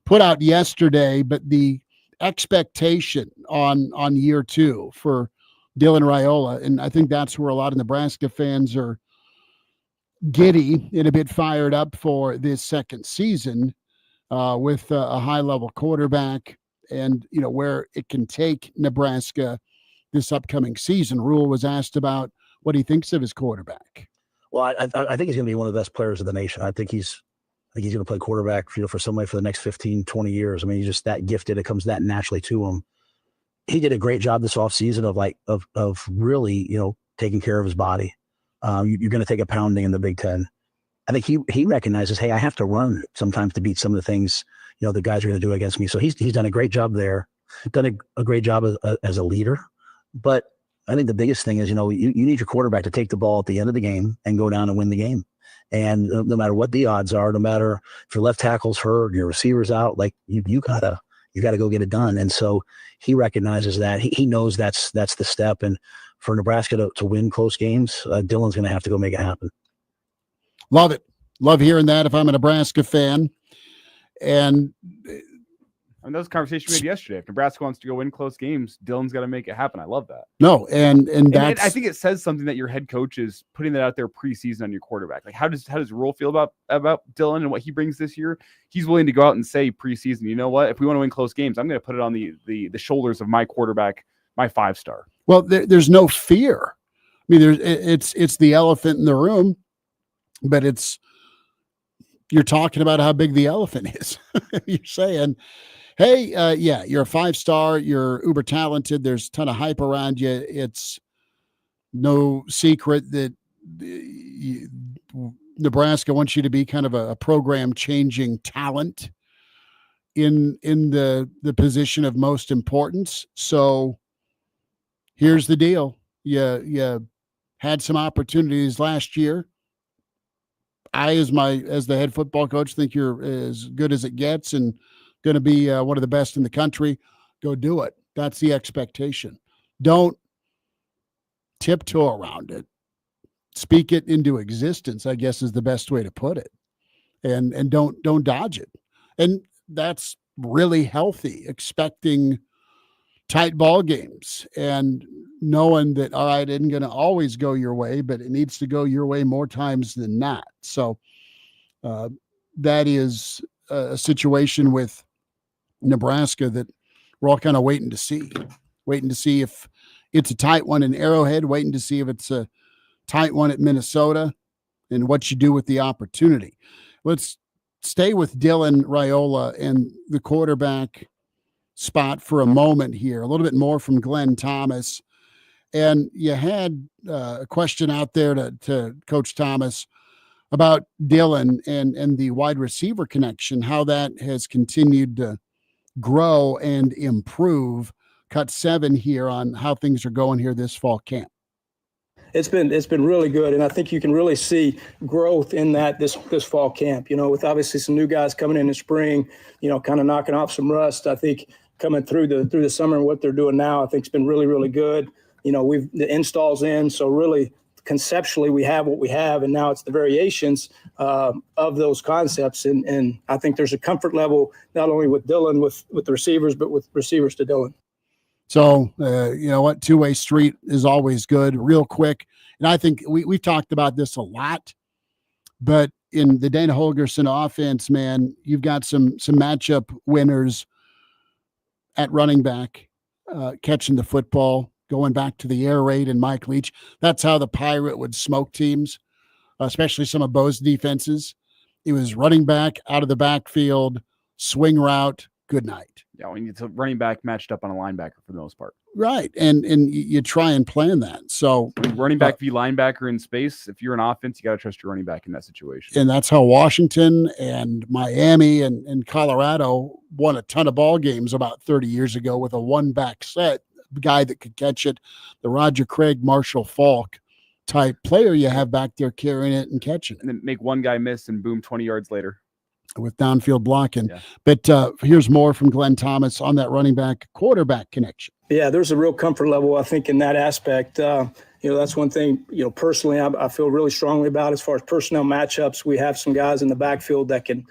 put out yesterday, but the expectation on year 2 for Dylan Raiola, and I think that's where a lot of Nebraska fans are giddy and a bit fired up for this second season with a high-level quarterback and, where it can take Nebraska this upcoming season. Rhule was asked about what he thinks of his quarterback. Well, I think he's going to be one of the best players of the nation. I think he's going to play quarterback for somebody for the next 15, 20 years. I mean, he's just that gifted. It comes that naturally to him. He did a great job this offseason of really, taking care of his body. You're going to take a pounding in the Big Ten. I think he recognizes, hey, I have to run sometimes to beat some of the things, the guys are going to do against me. So he's done a great job there, done a great job as a leader. But I think the biggest thing is, you need your quarterback to take the ball at the end of the game and go down and win the game. And no matter what the odds are, no matter if your left tackle's hurt, your receiver's out, like you gotta go get it done. And so he recognizes that. He knows that's the step. And for Nebraska to win close games, Dylan's going to have to go make it happen. Love it. Love hearing that if I'm a Nebraska fan. And that was a conversation we had yesterday. If Nebraska wants to go win close games, Dylan's got to make it happen. I love that. No, and that's, I think it says something that your head coach is putting that out there preseason on your quarterback. Like how does Rhule feel about Dylan and what he brings this year? He's willing to go out and say preseason, you know what? If we want to win close games, I'm going to put it on the shoulders of my quarterback, my 5-star. Well, there's no fear. I mean, it's the elephant in the room, but you're talking about how big the elephant is. You're saying, hey, you're a 5-star, you're uber talented, there's a ton of hype around you. It's no secret that Nebraska wants you to be kind of a program-changing talent in the position of most importance. So here's the deal. You had some opportunities last year. I, as the head football coach, think you're as good as it gets and going to be one of the best in the country. Go do it. That's the expectation. Don't tiptoe around it. Speak it into existence, I guess, is the best way to put it. And don't dodge it. And that's really healthy, expecting tight ball games and knowing that, all right, it isn't going to always go your way, but it needs to go your way more times than not. So that is a situation with Nebraska that we're all kind of waiting to see if it's a tight one in Arrowhead, waiting to see if it's a tight one at Minnesota and what you do with the opportunity. Let's stay with Dylan Raiola and the quarterback spot for a moment here. A little bit more from Glenn Thomas. And you had a question out there to Coach Thomas about Dylan and the wide receiver connection, how that has continued to grow and improve. Cut 7 here on how things are going here this fall camp. It's been really good, and I think you can really see growth in that this fall camp. With obviously some new guys coming in the spring, kind of knocking off some rust. I think coming through the summer and what they're doing now, I think it's been really, really good. The installs in, so really conceptually we have what we have, and now it's the variations of those concepts. And I think there's a comfort level not only with Dylan with the receivers, but with receivers to Dylan. So, what, two-way street is always good. Real quick, and I think we've talked about this a lot, but in the Dana Holgerson offense, man, you've got some matchup winners at running back, catching the football, going back to the air raid and Mike Leach. That's how the Pirate would smoke teams, especially some of Bo's defenses. It was running back out of the backfield, swing route, good night. Yeah, when it's a running back matched up on a linebacker for the most part. Right, and you try and plan that. So running back v linebacker in space, if you're an offense, you got to trust your running back in that situation. And that's how Washington and Miami and Colorado won a ton of ball games about 30 years ago with a one-back set, guy that could catch it, the Roger Craig, Marshall Faulk type player you have back there carrying it and catching it. And then make one guy miss and boom, 20 yards later. With downfield blocking. Yeah. But here's more from Glenn Thomas on that running back quarterback connection. Yeah, there's a real comfort level, I think, in that aspect. That's one thing, personally, I feel really strongly about as far as personnel matchups. We have some guys in the backfield that can,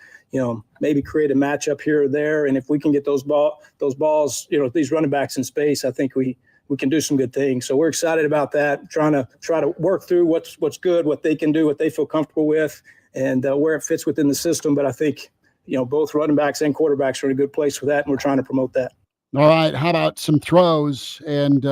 maybe create a matchup here or there. And if we can get those balls, these running backs in space, I think we can do some good things. So we're excited about that, try to work through what's good, what they can do, what they feel comfortable with, and where it fits within the system. But I think, both running backs and quarterbacks are in a good place for that, and we're trying to promote that. All right, how about some throws? And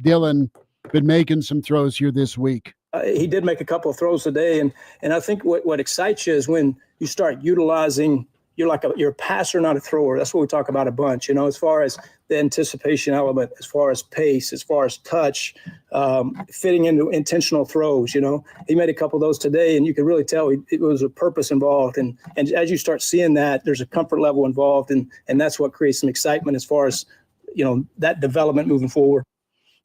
Dylan been making some throws here this week. He did make a couple of throws today, and I think what excites you is when you start utilizing. You're a passer, not a thrower. That's what we talk about a bunch, as far as the anticipation element, as far as pace, as far as touch, fitting into intentional throws. He made a couple of those today, and you can really tell it was a purpose involved. And as you start seeing that, there's a comfort level involved, and that's what creates some excitement as far as, that development moving forward.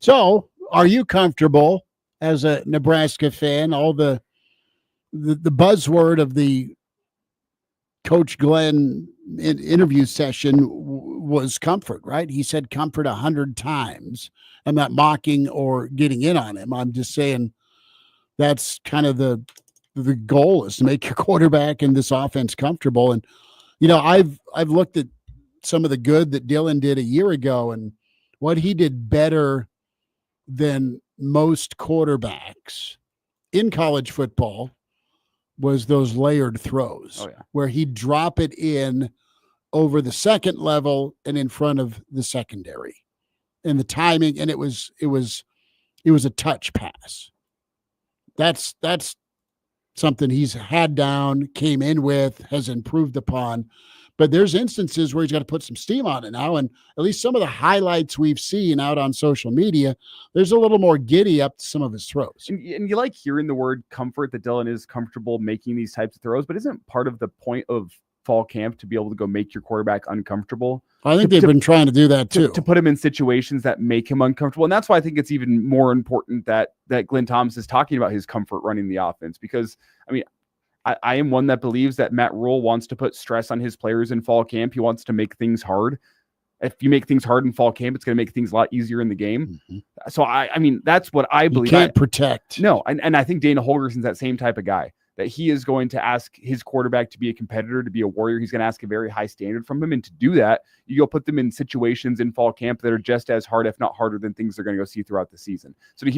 So are you comfortable as a Nebraska fan? All the buzzword of the Coach Glenn interview session was comfort, right? He said comfort 100 times. I'm not mocking or getting in on him. I'm just saying that's kind of the goal, is to make your quarterback and this offense comfortable. And, I've looked at some of the good that Dylan did a year ago, and what he did better than most quarterbacks in college football was those layered throws. Where he'd drop it in over the second level and in front of the secondary, and the timing. And it was a touch pass. That's something he's had down, came in with, has improved upon. But there's instances where he's got to put some steam on it now. And at least some of the highlights we've seen out on social media, there's a little more giddy up to some of his throws. And you like hearing the word comfort, that Dylan is comfortable making these types of throws, but isn't part of the point of fall camp to be able to go make your quarterback uncomfortable? I think they've been trying to do that too. To put him in situations that make him uncomfortable. And that's why I think it's even more important that Glenn Thomas is talking about his comfort running the offense, because, I am one that believes that Matt Rhule wants to put stress on his players in fall camp. He wants to make things hard. If you make things hard in fall camp, it's going to make things a lot easier in the game. Mm-hmm. So, that's what I believe. You can't protect. No, and I think Dana Holgerson's that same type of guy, that he is going to ask his quarterback to be a competitor, to be a warrior. He's going to ask a very high standard from him. And to do that, you go put them in situations in fall camp that are just as hard, if not harder, than things they're going to go see throughout the season. So to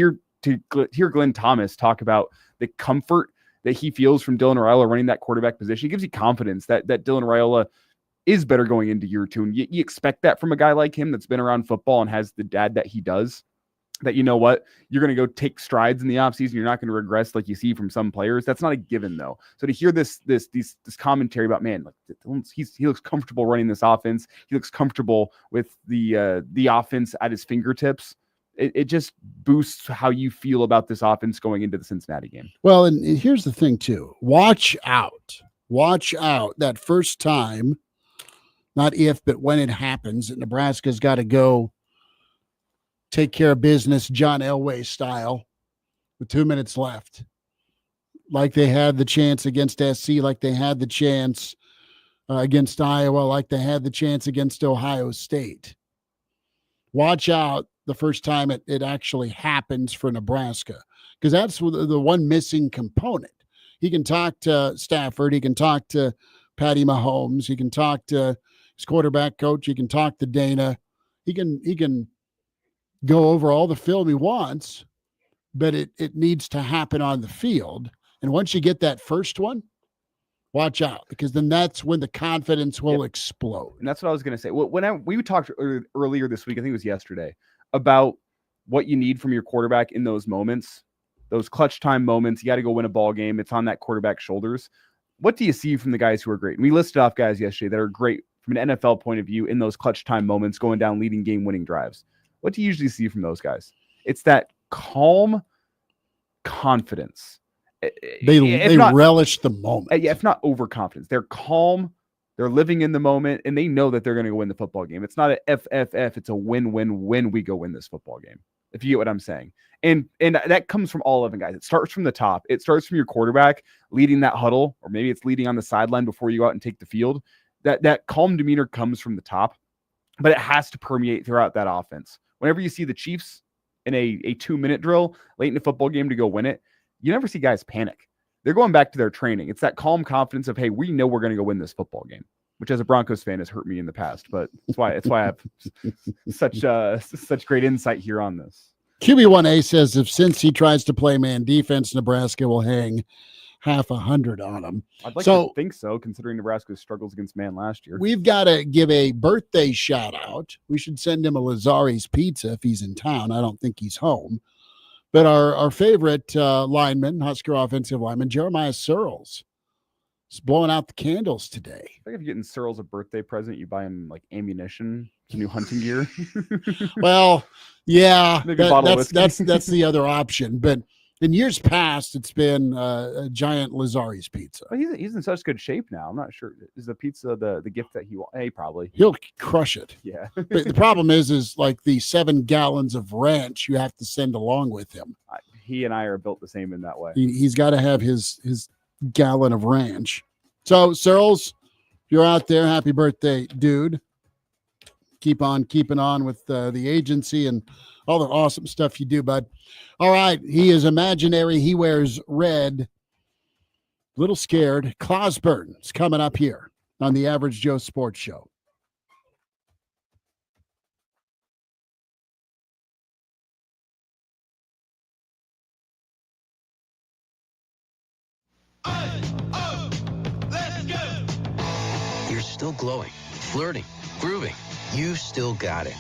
hear Glenn Thomas talk about the comfort that he feels from Dylan Raiola running that quarterback position, it gives you confidence that Dylan Raiola is better going into year 2. And you expect that from a guy like him that's been around football and has the dad that he does. that, you know what, you're going to go take strides in the offseason. You're not going to regress like you see from some players. That's not a given, though. So to hear this commentary about, man, like he looks comfortable running this offense. He looks comfortable with the offense at his fingertips. It just boosts how you feel about this offense going into the Cincinnati game. Well, and here's the thing, too. Watch out that first time, not if, but when it happens, that Nebraska's got to go take care of business John Elway style with 2 minutes left. Like they had the chance against SC, like they had the chance against Iowa, like they had the chance against Ohio State. Watch out the first time it actually happens for Nebraska, because that's the one missing component. He can talk to Stafford. He can talk to Patty Mahomes. He can talk to his quarterback coach. He can talk to Dana. He can go over all the film he wants, but it needs to happen on the field. And once you get that first one, watch out, because then that's when the confidence will explode. And that's what I was going to say. We talked earlier this week, I think it was yesterday, about what you need from your quarterback in those moments, those clutch time moments. You got to go win a ball game. It's on that quarterback's shoulders. What do you see from the guys who are great? And we listed off guys yesterday that are great from an NFL point of view in those clutch time moments, going down leading game winning drives. What do you usually see from those guys? It's that calm confidence. They relish the moment. Yeah, if not overconfidence. They're calm. They're living in the moment, and they know that they're going to go win the football game. It's not a FFF. It's a win-win-win. We go win this football game, if you get what I'm saying. And that comes from all of them, guys. It starts from the top. It starts from your quarterback leading that huddle, or maybe it's leading on the sideline before you go out and take the field. That calm demeanor comes from the top, but it has to permeate throughout that offense. Whenever you see the Chiefs in a 2-minute drill late in the football game to go win it, you never see guys panic. They're going back to their training. It's that calm confidence of, hey, we know we're going to go win this football game, which as a Broncos fan has hurt me in the past, but it's why I have such great insight here on this. QB1A says since he tries to play man defense, Nebraska will hang 100 on him. I'd like to think so, considering Nebraska's struggles against man last year. We've got to give a birthday shout out. We should send him a Lazari's pizza if he's in town. I don't think he's home. But our favorite lineman, Husker offensive lineman, Jeremiah Searles, is blowing out the candles today. I think if you're getting Searles a birthday present, you buy him like ammunition, some new hunting gear. Well, yeah, maybe a bottle of whiskey. that's the other option. But in years past, it's been a giant Lazari's pizza. Well, he's in such good shape now. I'm not sure. Is the pizza the gift that he wants? Hey, probably. He'll crush it. Yeah. But the problem is like the 7 gallons of ranch you have to send along with him. He and I are built the same in that way. He's got to have his gallon of ranch. So, Searles, if you're out there, happy birthday, dude. Keep on keeping on with the agency and all the awesome stuff you do, bud. All right, he is imaginary. He wears red. Little scared. Clausborne is coming up here on the Average Joe Sports Show. You're still glowing, flirting, grooving. You still got it.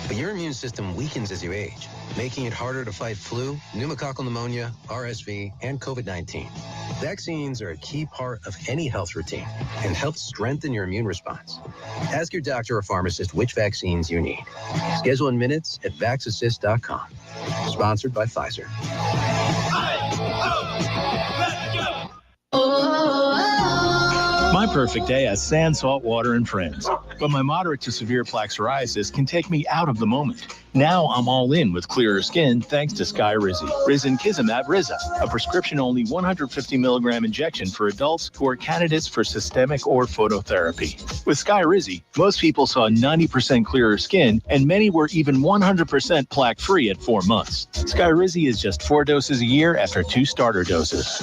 But your immune system weakens as you age, making it harder to fight flu, pneumococcal pneumonia, RSV, and COVID-19. Vaccines are a key part of any health routine and help strengthen your immune response. Ask your doctor or pharmacist which vaccines you need. Schedule in minutes at vaxassist.com. Sponsored by Pfizer. My perfect day has sand, salt water, and friends. But my moderate to severe plaque psoriasis can take me out of the moment. Now I'm all in with clearer skin thanks to Skyrizi. Risankizumab Riza, a prescription-only 150 milligram injection for adults who are candidates for systemic or phototherapy. With Skyrizi, most people saw 90% clearer skin, and many were even 100% plaque-free at 4 months. Skyrizi is just 4 doses a year after 2 starter doses.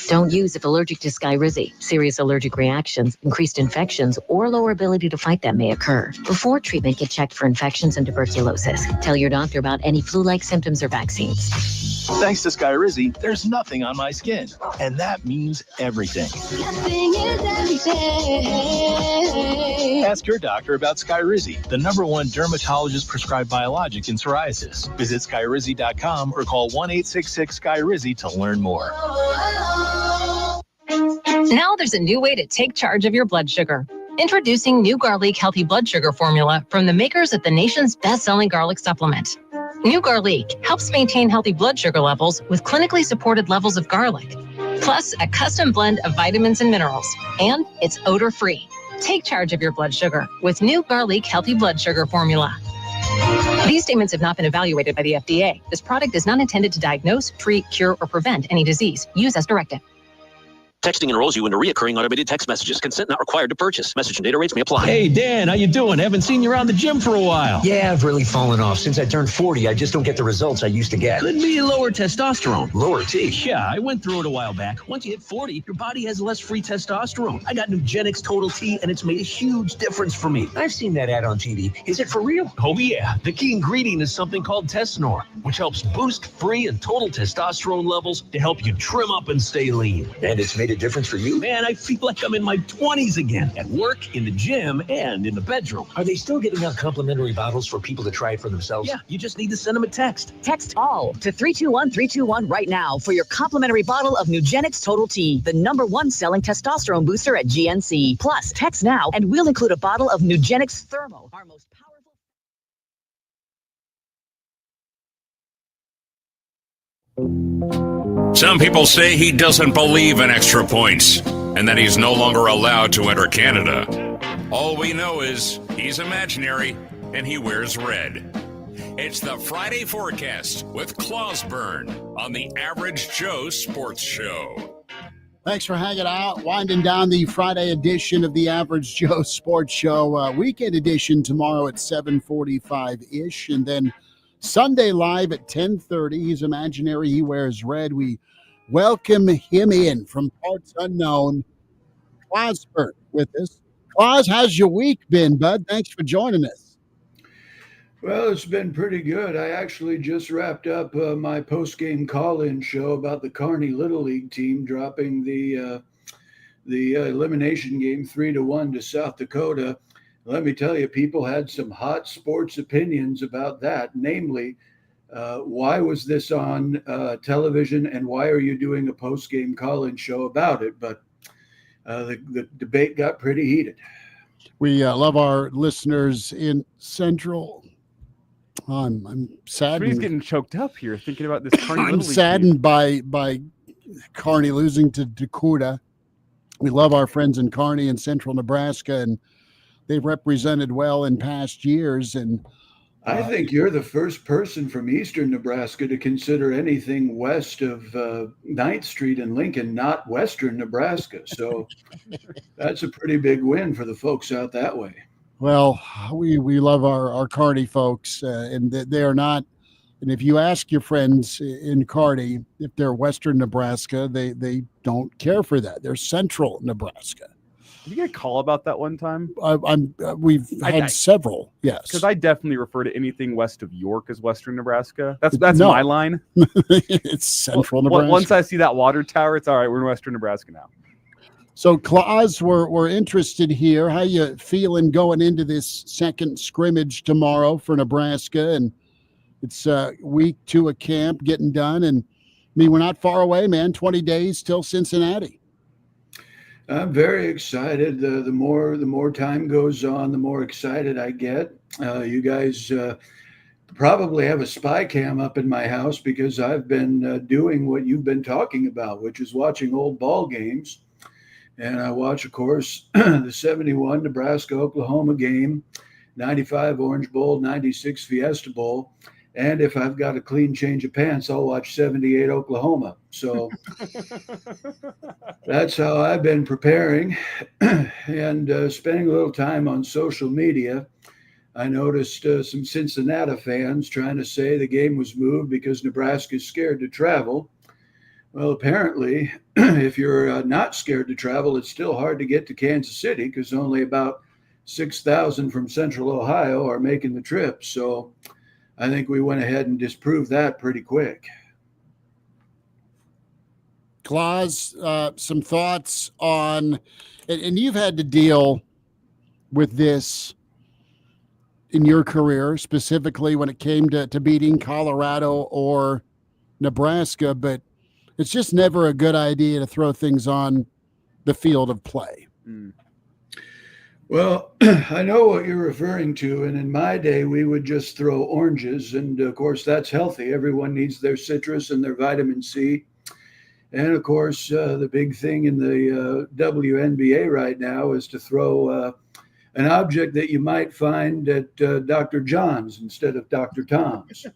Don't use if allergic to Skyrizi. Serious allergic reactions, increased infections, or lower ability to fight them may occur. Before treatment, get checked for infections and tuberculosis. Tell your doctor about any flu-like symptoms or vaccines. Thanks to Skyrizi, there's nothing on my skin. And that means everything. Ask your doctor about Skyrizi, the #1 dermatologist-prescribed biologic in psoriasis. Visit Skyrizi.com or call 1-866-SKYRIZI to learn more. Now there's a new way to take charge of your blood sugar. Introducing New Garlic Healthy Blood Sugar Formula from the makers of the nation's best-selling garlic supplement. New Garlic helps maintain healthy blood sugar levels with clinically supported levels of garlic, plus a custom blend of vitamins and minerals, and it's odor-free. Take charge of your blood sugar with New Garlic Healthy Blood Sugar Formula. These statements have not been evaluated by the FDA. This product is not intended to diagnose, treat, cure, or prevent any disease. Use as directed. Texting enrolls you into recurring automated text messages. Consent not required to purchase. Message and data rates may apply. Hey, Dan, how you doing? Haven't seen you around the gym for a while. Yeah, I've really fallen off. Since I turned 40, I just don't get the results I used to get. Could be lower testosterone. Lower T? Yeah, I went through it a while back. Once you hit 40, your body has less free testosterone. I got Nugenix Total T, and it's made a huge difference for me. I've seen that ad on TV. Is it for real? Oh, yeah. The key ingredient is something called Tesnor, which helps boost free and total testosterone levels to help you trim up and stay lean. And it's made a difference for you? Man, I feel like I'm in my 20s again, at work, in the gym, and in the bedroom. Are they still giving out complimentary bottles for people to try it for themselves? Yeah, you just need to send them a text. Text ALL to 321-321 right now for your complimentary bottle of Nugenix Total T, the #1 selling testosterone booster at GNC. Plus, text now and we'll include a bottle of Nugenix Thermo, our most powerful. Some people say he doesn't believe in extra points and that he's no longer allowed to enter Canada. All we know is he's imaginary and he wears red. It's the Friday Forecast with Clausborne on the Average Joe Sports Show. Thanks for hanging out, winding down the Friday edition of the Average Joe Sports Show. Weekend edition tomorrow at 7:45-ish, and then Sunday live at 10:30. He's imaginary, he wears red. We welcome him in from parts unknown. Clausborne with us. Claus, how's your week been, bud? Thanks for joining us. Well, it's been pretty good. I actually just wrapped up my post-game call-in show about the Kearney Little League team dropping the elimination game 3-1 to South Dakota. Let me tell you, people had some hot sports opinions about that. Namely, why was this on television and why are you doing a post-game call-in show about it? But the debate got pretty heated. We love our listeners in Central. I'm saddened. He's getting choked up here thinking about this Kearney I'm Little League saddened by Kearney losing to Dakota. We love our friends in Kearney and Central Nebraska, and they've represented well in past years. And I think you're the first person from Eastern Nebraska to consider anything west of 9th Street in Lincoln not Western Nebraska. So that's a pretty big win for the folks out that way. Well, we love our Kearney folks, and they are not. And if you ask your friends in Kearney if they're Western Nebraska, they don't care for that. They're Central Nebraska. Did you get a call about that one time? We've had several, yes. Because I definitely refer to anything west of York as Western Nebraska. That's my line. It's Central Nebraska. Once I see that water tower, it's all right. We're in Western Nebraska now. So, Claus, we're interested here. How you feeling going into this second scrimmage tomorrow for Nebraska? And it's week 2 of camp getting done. And I mean, we're not far away, man. 20 days till Cincinnati. I'm very excited. The more time goes on, the more excited I get. You guys probably have a spy cam up in my house because I've been doing what you've been talking about, which is watching old ball games. And I watch, of course, the 71 Nebraska-Oklahoma game, 95 Orange Bowl, 96 Fiesta Bowl. And if I've got a clean change of pants, I'll watch 78 Oklahoma. So that's how I've been preparing and spending a little time on social media. I noticed some Cincinnati fans trying to say the game was moved because Nebraska is scared to travel. Well, apparently, if you're not scared to travel, it's still hard to get to Kansas City because only about 6,000 from Central Ohio are making the trip. So I think we went ahead and disproved that pretty quick. Claus, some thoughts on, and you've had to deal with this in your career, specifically when it came to beating Colorado or Nebraska, but it's just never a good idea to throw things on the field of play. Well, I know what you're referring to. And in my day, we would just throw oranges. And of course, that's healthy. Everyone needs their citrus and their vitamin C. And of course, the big thing in the WNBA right now is to throw an object that you might find at Dr. John's instead of Dr. Tom's.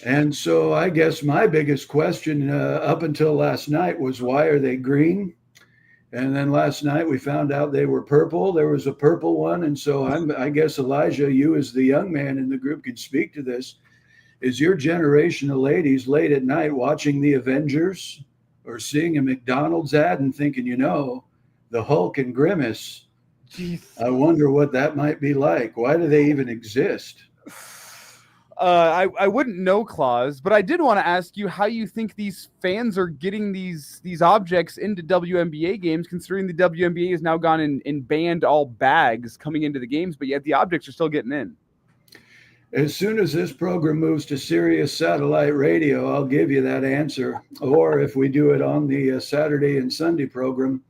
And so I guess my biggest question up until last night was, why are they green? And then last night we found out they were purple. There was a purple one. And so I guess, Elijah, you as the young man in the group can speak to this. Is your generation of ladies late at night watching the Avengers or seeing a McDonald's ad and thinking, the Hulk and Grimace, I wonder what that might be like. Why do they even exist? I wouldn't know, Claus, but I did want to ask you how you think these fans are getting these objects into WNBA games, considering the WNBA has now gone and banned all bags coming into the games, but yet the objects are still getting in. As soon as this program moves to Sirius satellite radio, I'll give you that answer. Or if we do it on the Saturday and Sunday program,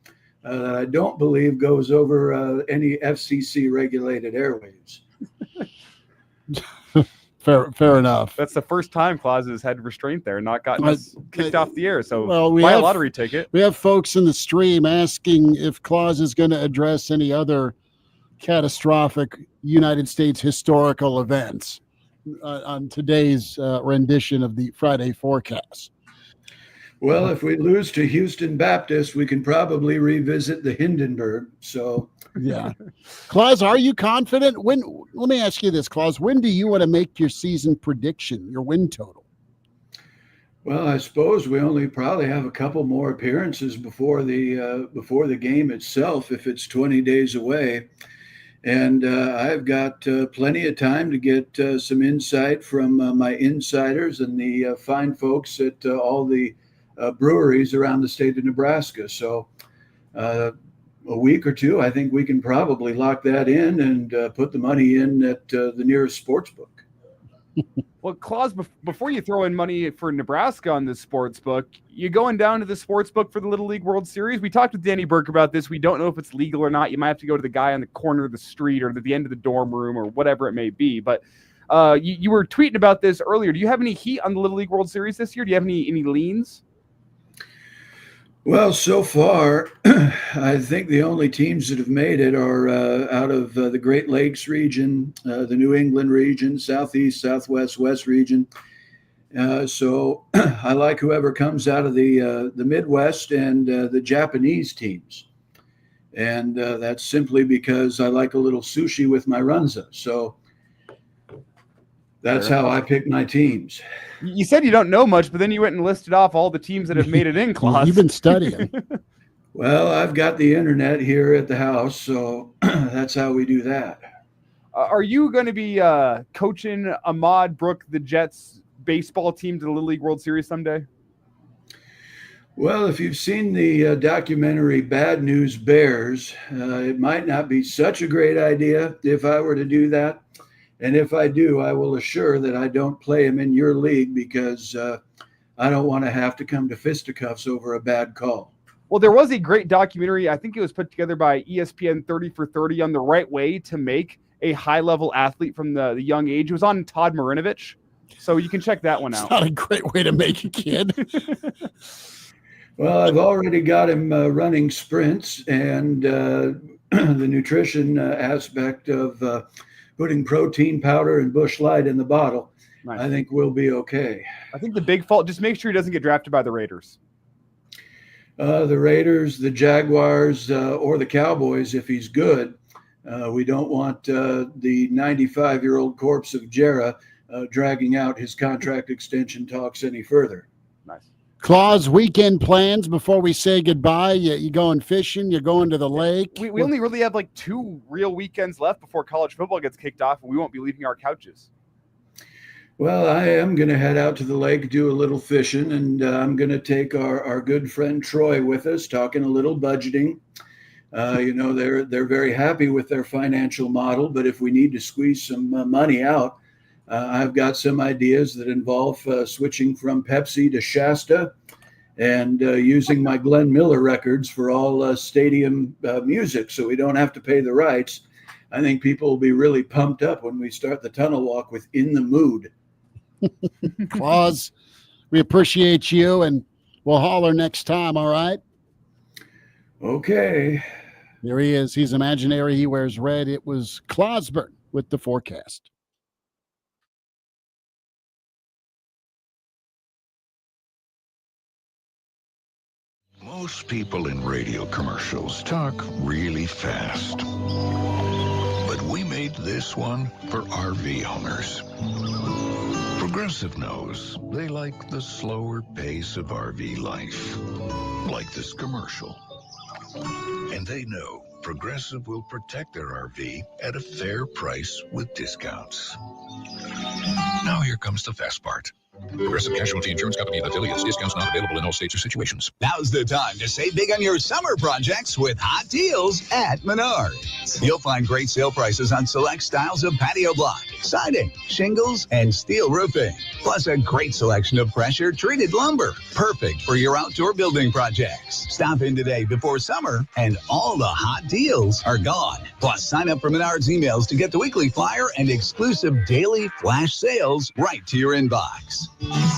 that I don't believe goes over any FCC regulated airwaves. Fair enough. That's the first time Claus has had restraint there, not gotten us kicked off the air. So we buy have a lottery ticket. We have folks in the stream asking if Claus is going to address any other catastrophic United States historical events on today's rendition of the Friday forecast. Well, if we lose to Houston Baptist, we can probably revisit the Hindenburg. So, yeah. Claus, are you confident? Let me ask you this, Claus. When do you want to make your season prediction, your win total? Well, I suppose we only probably have a couple more appearances before the game itself, if it's 20 days away. And I've got plenty of time to get some insight from my insiders and the fine folks at all the breweries around the state of Nebraska. So a week or two, I think we can probably lock that in and put the money in at the nearest sports book. Well, Claus, before you throw in money for Nebraska on this sports book, you going down to the sports book for the Little League World Series? We talked with Danny Burke about this. We don't know if it's legal or not. You might have to go to the guy on the corner of the street or the end of the dorm room or whatever it may be. But you were tweeting about this earlier. Do you have any heat on the Little League World Series this year? Do you have any leans? Well, so far, I think the only teams that have made it are out of the Great Lakes region, the New England region, Southeast, Southwest, West region. So I like whoever comes out of the Midwest and the Japanese teams. And that's simply because I like a little sushi with my runza. So that's how I pick my teams. You said you don't know much, but then you went and listed off all the teams that have made it in, Claus. You've been studying. Well, I've got the internet here at the house, so that's how we do that. Are you going to be coaching Ahmad Brook, the Jets baseball team, to the Little League World Series someday? Well, if you've seen the documentary Bad News Bears, it might not be such a great idea if I were to do that. And if I do, I will assure that I don't play him in your league because I don't want to have to come to fisticuffs over a bad call. Well, there was a great documentary. I think it was put together by ESPN 30 for 30 on the right way to make a high-level athlete from the young age. It was on Todd Marinovich. So you can check that one out. It's not a great way to make a kid. Well, I've already got him running sprints, and the nutrition aspect of putting protein powder and Busch Light in the bottle, nice. I think we'll be okay. I think the big fault, just make sure he doesn't get drafted by the Raiders. The Raiders, the Jaguars, or the Cowboys, if he's good. We don't want the 95-year-old corpse of Jera dragging out his contract extension talks any further. Nice. Claus, weekend plans before we say goodbye? You going fishing? You going to the lake? We only really have like 2 real weekends left before college football gets kicked off, and we won't be leaving our couches. Well, I am going to head out to the lake, do a little fishing, and I'm going to take our good friend Troy with us, talking a little budgeting. They're very happy with their financial model, but if we need to squeeze some money out, I've got some ideas that involve switching from Pepsi to Shasta and using my Glenn Miller records for all stadium music so we don't have to pay the rights. I think people will be really pumped up when we start the tunnel walk with In the Mood. Claus, we appreciate you, and we'll holler next time, all right? Okay. There he is. He's imaginary. He wears red. It was Clausborne with the forecast. Most people in radio commercials talk really fast. But we made this one for RV owners. Progressive knows they like the slower pace of RV life, like this commercial. And they know Progressive will protect their RV at a fair price with discounts. Now here comes the fast part. Progressive Casualty Insurance Company and affiliates. Discounts not available in all states or situations. Now's the time to save big on your summer projects with hot deals at Menards. You'll find great sale prices on select styles of patio block, siding, shingles, and steel roofing. Plus a great selection of pressure-treated lumber. Perfect for your outdoor building projects. Stop in today before summer, and all the hot deals are gone. Plus, sign up for Menards emails to get the weekly flyer and exclusive daily flash sales right to your inbox.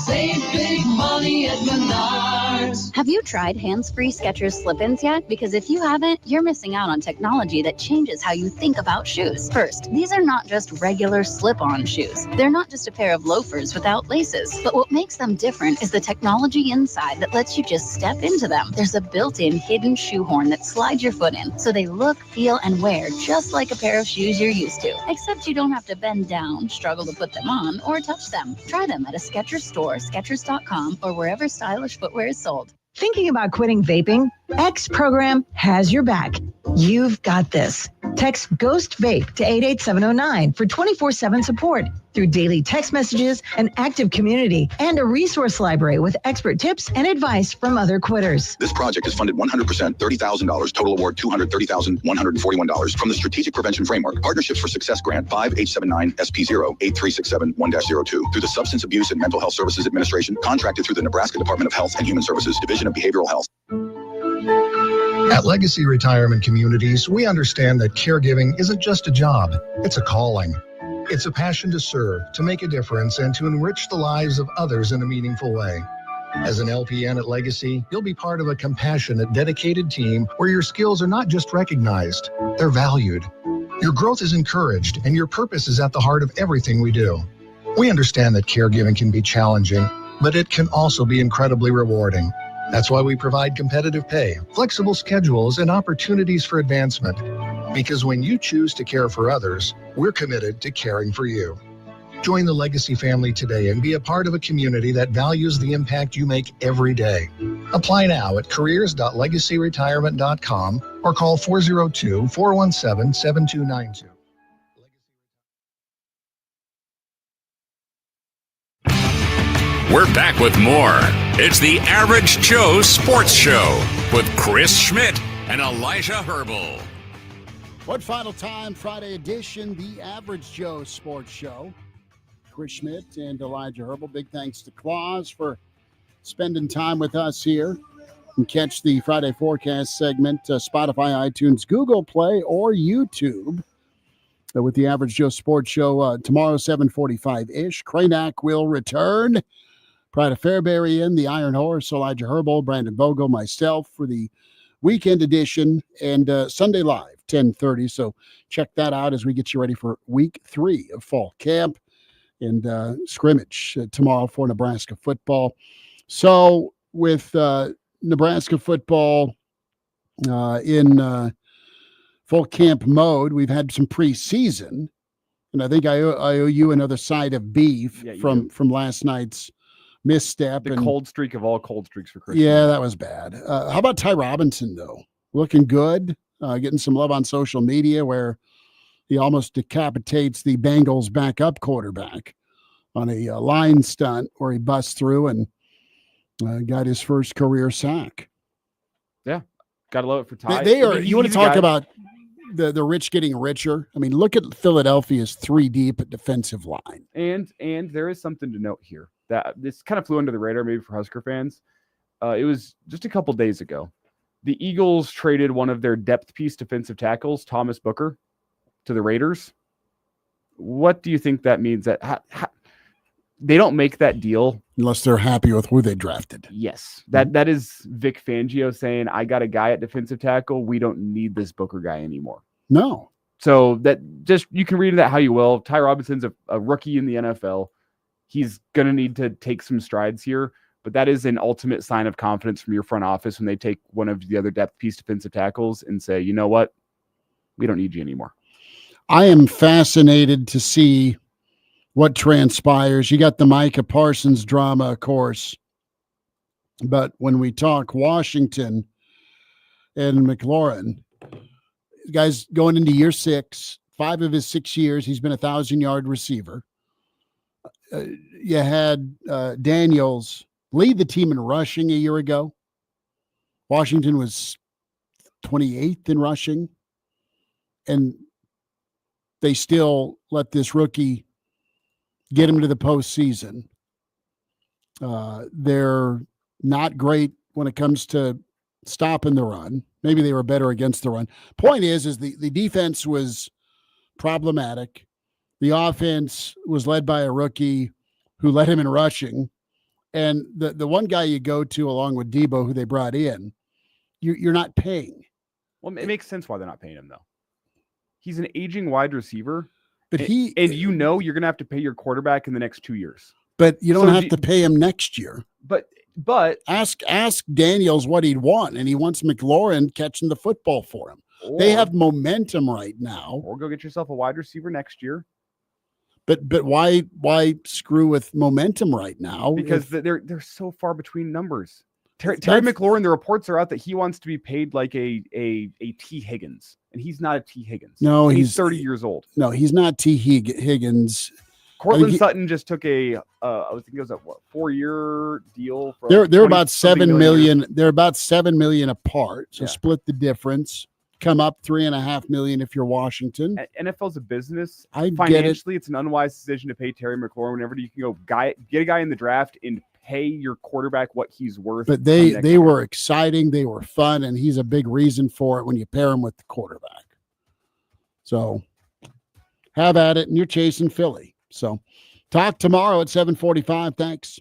Save big money at Menards. Have you tried hands-free Skechers slip-ins yet? Because if you haven't, you're missing out on technology that changes how you think about shoes. First, these are not just regular slip-on shoes. They're not just a pair of loafers without laces. But what makes them different is the technology inside that lets you just step into them. There's a built-in hidden shoehorn that slides your foot in, so they look, feel, and wear just like a pair of shoes you're used to. Except you don't have to bend down, struggle to put them on, or touch them. Try them at a Skechers store, Skechers.com, or wherever stylish footwear is sold. Thinking about quitting vaping? X program has your back. You've got this. Text Ghost Vape to 88709 for 24/7 support through daily text messages, an active community, and a resource library with expert tips and advice from other quitters. This project is funded 100%, $30,000, total award $230,141 from the Strategic Prevention Framework, Partnerships for Success Grant 5879 SP0 8367-1-02 through the Substance Abuse and Mental Health Services Administration, contracted through the Nebraska Department of Health and Human Services, Division of Behavioral Health. At Legacy Retirement Communities, we understand that caregiving isn't just a job, it's a calling. It's a passion to serve, to make a difference, and to enrich the lives of others in a meaningful way. As an LPN at Legacy, you'll be part of a compassionate, dedicated team where your skills are not just recognized, they're valued. Your growth is encouraged, and your purpose is at the heart of everything we do. We understand that caregiving can be challenging, but it can also be incredibly rewarding. That's why we provide competitive pay, flexible schedules, and opportunities for advancement. Because when you choose to care for others, we're committed to caring for you. Join the Legacy family today and be a part of a community that values the impact you make every day. Apply now at careers.legacyretirement.com or call 402-417-7292. We're back with more. It's the Average Joe Sports Show with Chris Schmidt and Elijah Herbel. One final time, Friday edition, the Average Joe Sports Show. Chris Schmidt and Elijah Herbel. Big thanks to Claus for spending time with us here. You can catch the Friday Forecast segment, Spotify, iTunes, Google Play, or YouTube. With the Average Joe Sports Show tomorrow, 7:45-ish. Cranack will return. Pride of Fairbury in the Iron Horse, Elijah Herbel, Brandon Vogel, myself for the weekend edition, and Sunday Live, 10:30. So check that out as we get you ready for week 3 of fall camp and scrimmage tomorrow for Nebraska football. So with Nebraska football in full camp mode, we've had some preseason, and I think I owe you another side of beef from last night's misstep. The cold streak of all cold streaks for Chris. Yeah, that was bad. How about Ty Robinson, though? Looking good, getting some love on social media where he almost decapitates the Bengals backup quarterback on a line stunt where he busts through and got his first career sack. Yeah, gotta love it for Ty. They are. You want to talk about the rich getting richer? I mean, look at Philadelphia's 3 deep at defensive line. And there is something to note here that this kind of flew under the radar, maybe for Husker fans. It was just a couple days ago. The Eagles traded one of their depth piece defensive tackles, Thomas Booker, to the Raiders. What do you think that means? That they don't make that deal unless they're happy with who they drafted. Yes, that is Vic Fangio saying, "I got a guy at defensive tackle. We don't need this Booker guy anymore." No. So that just you can read that how you will. Ty Robinson's a rookie in the NFL. He's going to need to take some strides here. But that is an ultimate sign of confidence from your front office when they take one of the other depth piece defensive tackles and say, you know what? We don't need you anymore. I am fascinated to see what transpires. You got the Micah Parsons drama, of course. But when we talk Washington and McLaurin, guys going into year 6, 5 of his 6 years, he's been 1,000-yard receiver. You had Daniels lead the team in rushing a year ago. Washington was 28th in rushing. And they still let this rookie get him to the postseason. They're not great when it comes to stopping the run. Maybe they were better against the run. Point is the defense was problematic. The offense was led by a rookie who led him in rushing. And the one guy you go to along with Debo, who they brought in, you're not paying. Well, it makes sense why they're not paying him, though. He's an aging wide receiver. But you're going to have to pay your quarterback in the next 2 years. But you don't have to pay him next year. But ask Daniels what he'd want, and he wants McLaurin catching the football for him. They have momentum right now. Or go get yourself a wide receiver next year. But why screw with momentum right now? Because they're so far between numbers. Terry McLaurin, the reports are out that he wants to be paid like a T. Higgins, and he's not a T. Higgins. No, he's 30 years old. No, he's not T. Higgins. Cortland Sutton just took I think it was a 4-year deal. For they're about 7 million. They're about 7 million apart. So split the difference. Come up $3.5 million if you're Washington. NFL's a business. I Financially, it's an unwise decision to pay Terry McLaurin whenever you can get a guy in the draft and pay your quarterback what he's worth. But they were exciting. They were fun, and he's a big reason for it when you pair him with the quarterback. So have at it, and you're chasing Philly. So talk tomorrow at 7:45. Thanks.